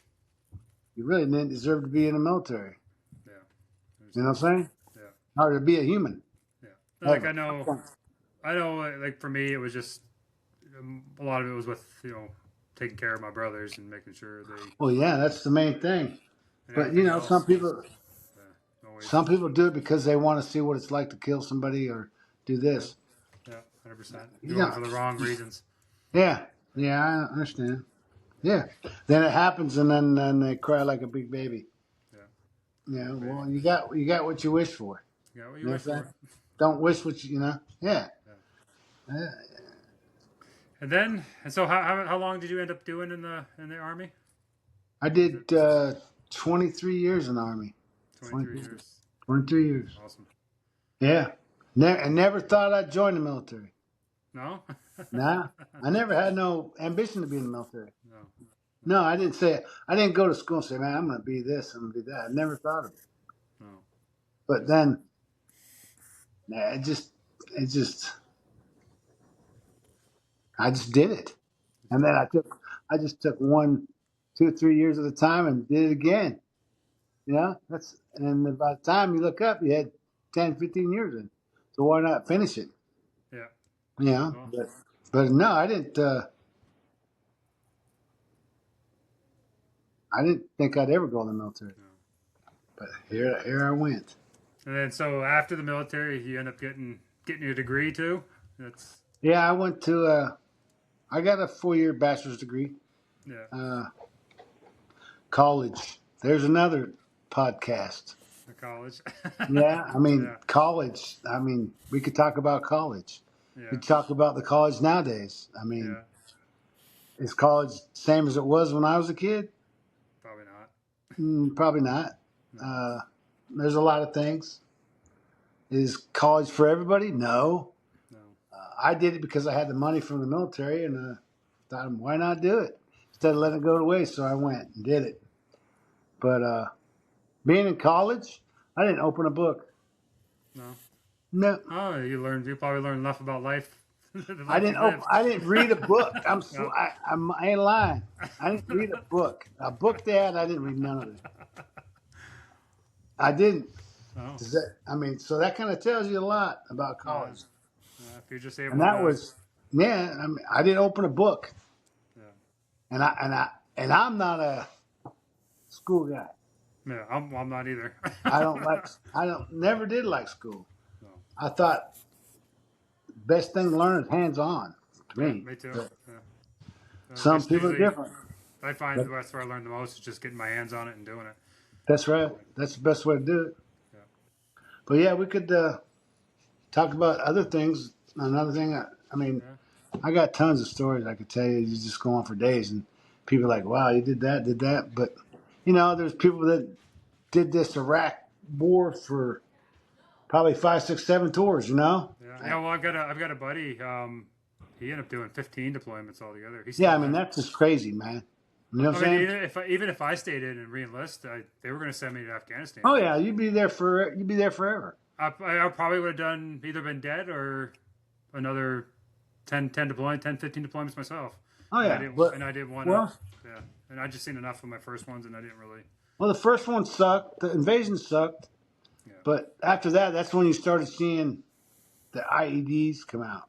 you really didn't deserve to be in the military. Yeah, You know what I'm saying? yeah, Or to be a human. yeah. Like Ever. I know. Like for me, it was just a lot of it was with taking care of my brothers and making sure they Well, yeah, that's the main thing. and But everything some else was people, always. Some people do it because they want to see what it's like to kill somebody or do this. Yeah, 100%. You Doing know, it for the wrong reasons. yeah, yeah, I understand. Yeah. Then it happens, and then they cry like a big baby. Yeah. Yeah. Big baby. Well, you got what you wish for. You got what You you know wish what I'm saying? for. Don't wish what you know. Yeah. Yeah. Yeah. And so how long did you end up doing in the army? I Was it did 23 years in the army. 23 23, years? 23 years. Awesome. Yeah. I never thought I'd join the military. No? Nah. I never had no ambition to be in the military. No. No. No, I didn't say it. I didn't go to school and say, man, I'm going to be this, I'm going to be that. I never thought of it. No. But Just then, nah, it just, I just did it. And then I just took 1, 2, 3 years at a time and did it again. You know, and then by the time you look up, you had 10, 15 years in. So why not finish it? yeah. You know, Well, but no, I didn't think I'd ever go in the military. no. But here I went. And then so after the military, you end up getting your degree too. That's Yeah, I went to, I got a 4-year bachelor's degree. yeah. College. There's another podcast. The college. Yeah, I mean, Yeah. college. I mean, we could talk about college. Yeah. We could talk about the college nowadays. I mean, Yeah. is college same as it was when I was a kid? Probably not. Probably not. No. There's a lot of things. Is college for everybody? No. No. I did it because I had the money from the military, and thought, why not do it instead of letting it go to waste? So I went and did it. But being in college, I didn't open a book. No. No, Oh, you probably learned enough about life. The I life didn't. you lived. I didn't read a book. No. I ain't lying. I didn't read a book. A book they had, I didn't read none of it. I didn't. Oh. I mean, so that kind of tells you a lot about Yeah. college. If you're just And able that to. was, yeah. I mean, I didn't open a book, Yeah. and I'm not a school guy. Yeah. I'm not either. I don't like. Never did like school. No. I thought best thing to learn is hands on. To Yeah, me, me too. But Yeah. some Just people are usually, different. I find But that's where I learn the most is just getting my hands on it and doing it. that's right. That's the best way to do it. Yeah. But yeah, we could talk about other things. Another thing, I mean, Yeah. I got tons of stories I could tell you. You just go on for days, and people are like, "Wow, you did that." But you know, there's people that did this Iraq war for probably 5, 6, 7 tours. You know? Yeah. Yeah. Well, I've got a buddy. He ended up doing 15 deployments altogether. He's Yeah, still I mean there. that's just crazy, man. You know what I I'm mean, saying? even if I stayed in and reenlist, they were going to send me to Afghanistan. Oh yeah, you'd be there forever. I probably would have done either been dead or another 10 deployments, 10, 15 deployments myself. Oh yeah, And I didn't want to. well, Yeah. And I just seen enough of my first ones, and I didn't really. the first one sucked. The invasion sucked, Yeah. but after that, that's when you started seeing the IEDs come out.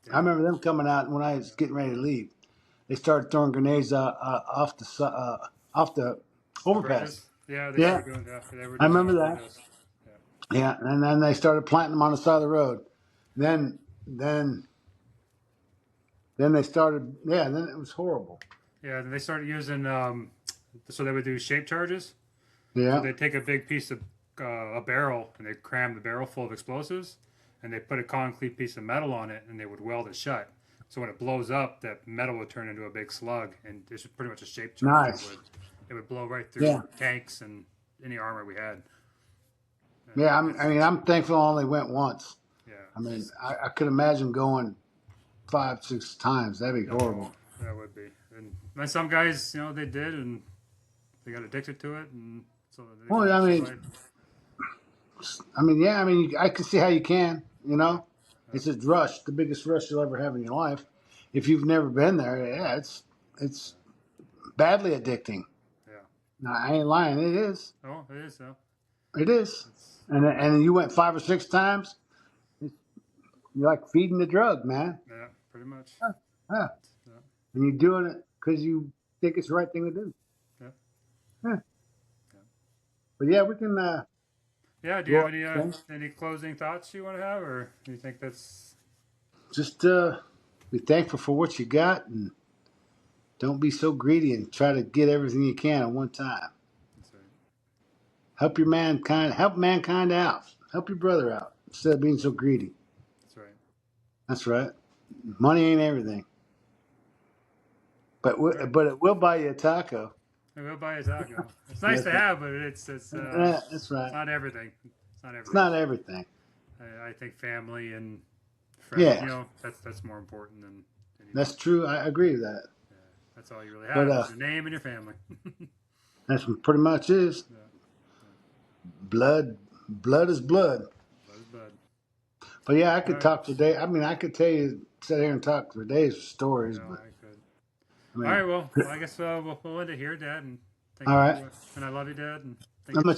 Yeah. I remember them coming out when I was getting ready to leave. They started throwing grenades off the overpass. Bridges. Yeah. Yeah, Were doing. Yeah. They were I doing remember that. bridges. Yeah, and then they started planting them on the side of the road. Then they started. Yeah, then it was horrible. Yeah. Then they started using. So they would do shape charges. Yeah, So they'd take a big piece of a barrel and they'd cram the barrel full of explosives and they put a concrete piece of metal on it and they would weld it shut. So when it blows up, that metal would turn into a big slug and it's pretty much a shape charge. Nice. It would blow right through Yeah. tanks and any armor we had. yeah. I'm thankful I only went once. Yeah. I mean, I could imagine going 5, 6 times. That'd be horrible. That would be. And some guys, they did and they got addicted to it and so they Well, I mean, yeah. I mean, I can see how you can. You know, it's a rush, the biggest rush you'll ever have in your life. If you've never been there, yeah, it's badly addicting. Yeah. No, I ain't lying. It is. Oh, it is though. It is. And you went 5 or 6 times. You're like feeding the drug, man. Yeah, pretty much. Huh. Yeah. And you're doing it because you think it's the right thing to do. Yeah. Yeah. But yeah, we can. Yeah. Do you Go have on, friends. any closing thoughts you want to have, or do you think that's Just be thankful for what you got, and don't be so greedy and try to get everything you can at one time. that's right? Help mankind out. Help your brother out instead of being so greedy. That's right. That's right. Money ain't everything, but All right. but it will buy you a taco. I will buy a taco. It's nice That's to right. have, but That's it's right. not everything. It's not It's everything. not everything. I think family and friends, Yeah, that's more important than anything. that's true. I agree with that. Yeah, that's all you really But have is your name and your family. that's what pretty much is. Yeah, yeah. Blood, blood is blood. Blood is blood. But yeah, I All could right. talk today. I mean, I could tell you, sit here and talk for days of stories. But I could. I All right. mean, Well, I guess we'll end it here, Dad. And thank all you. right. And I love you, Dad. And thank How you. much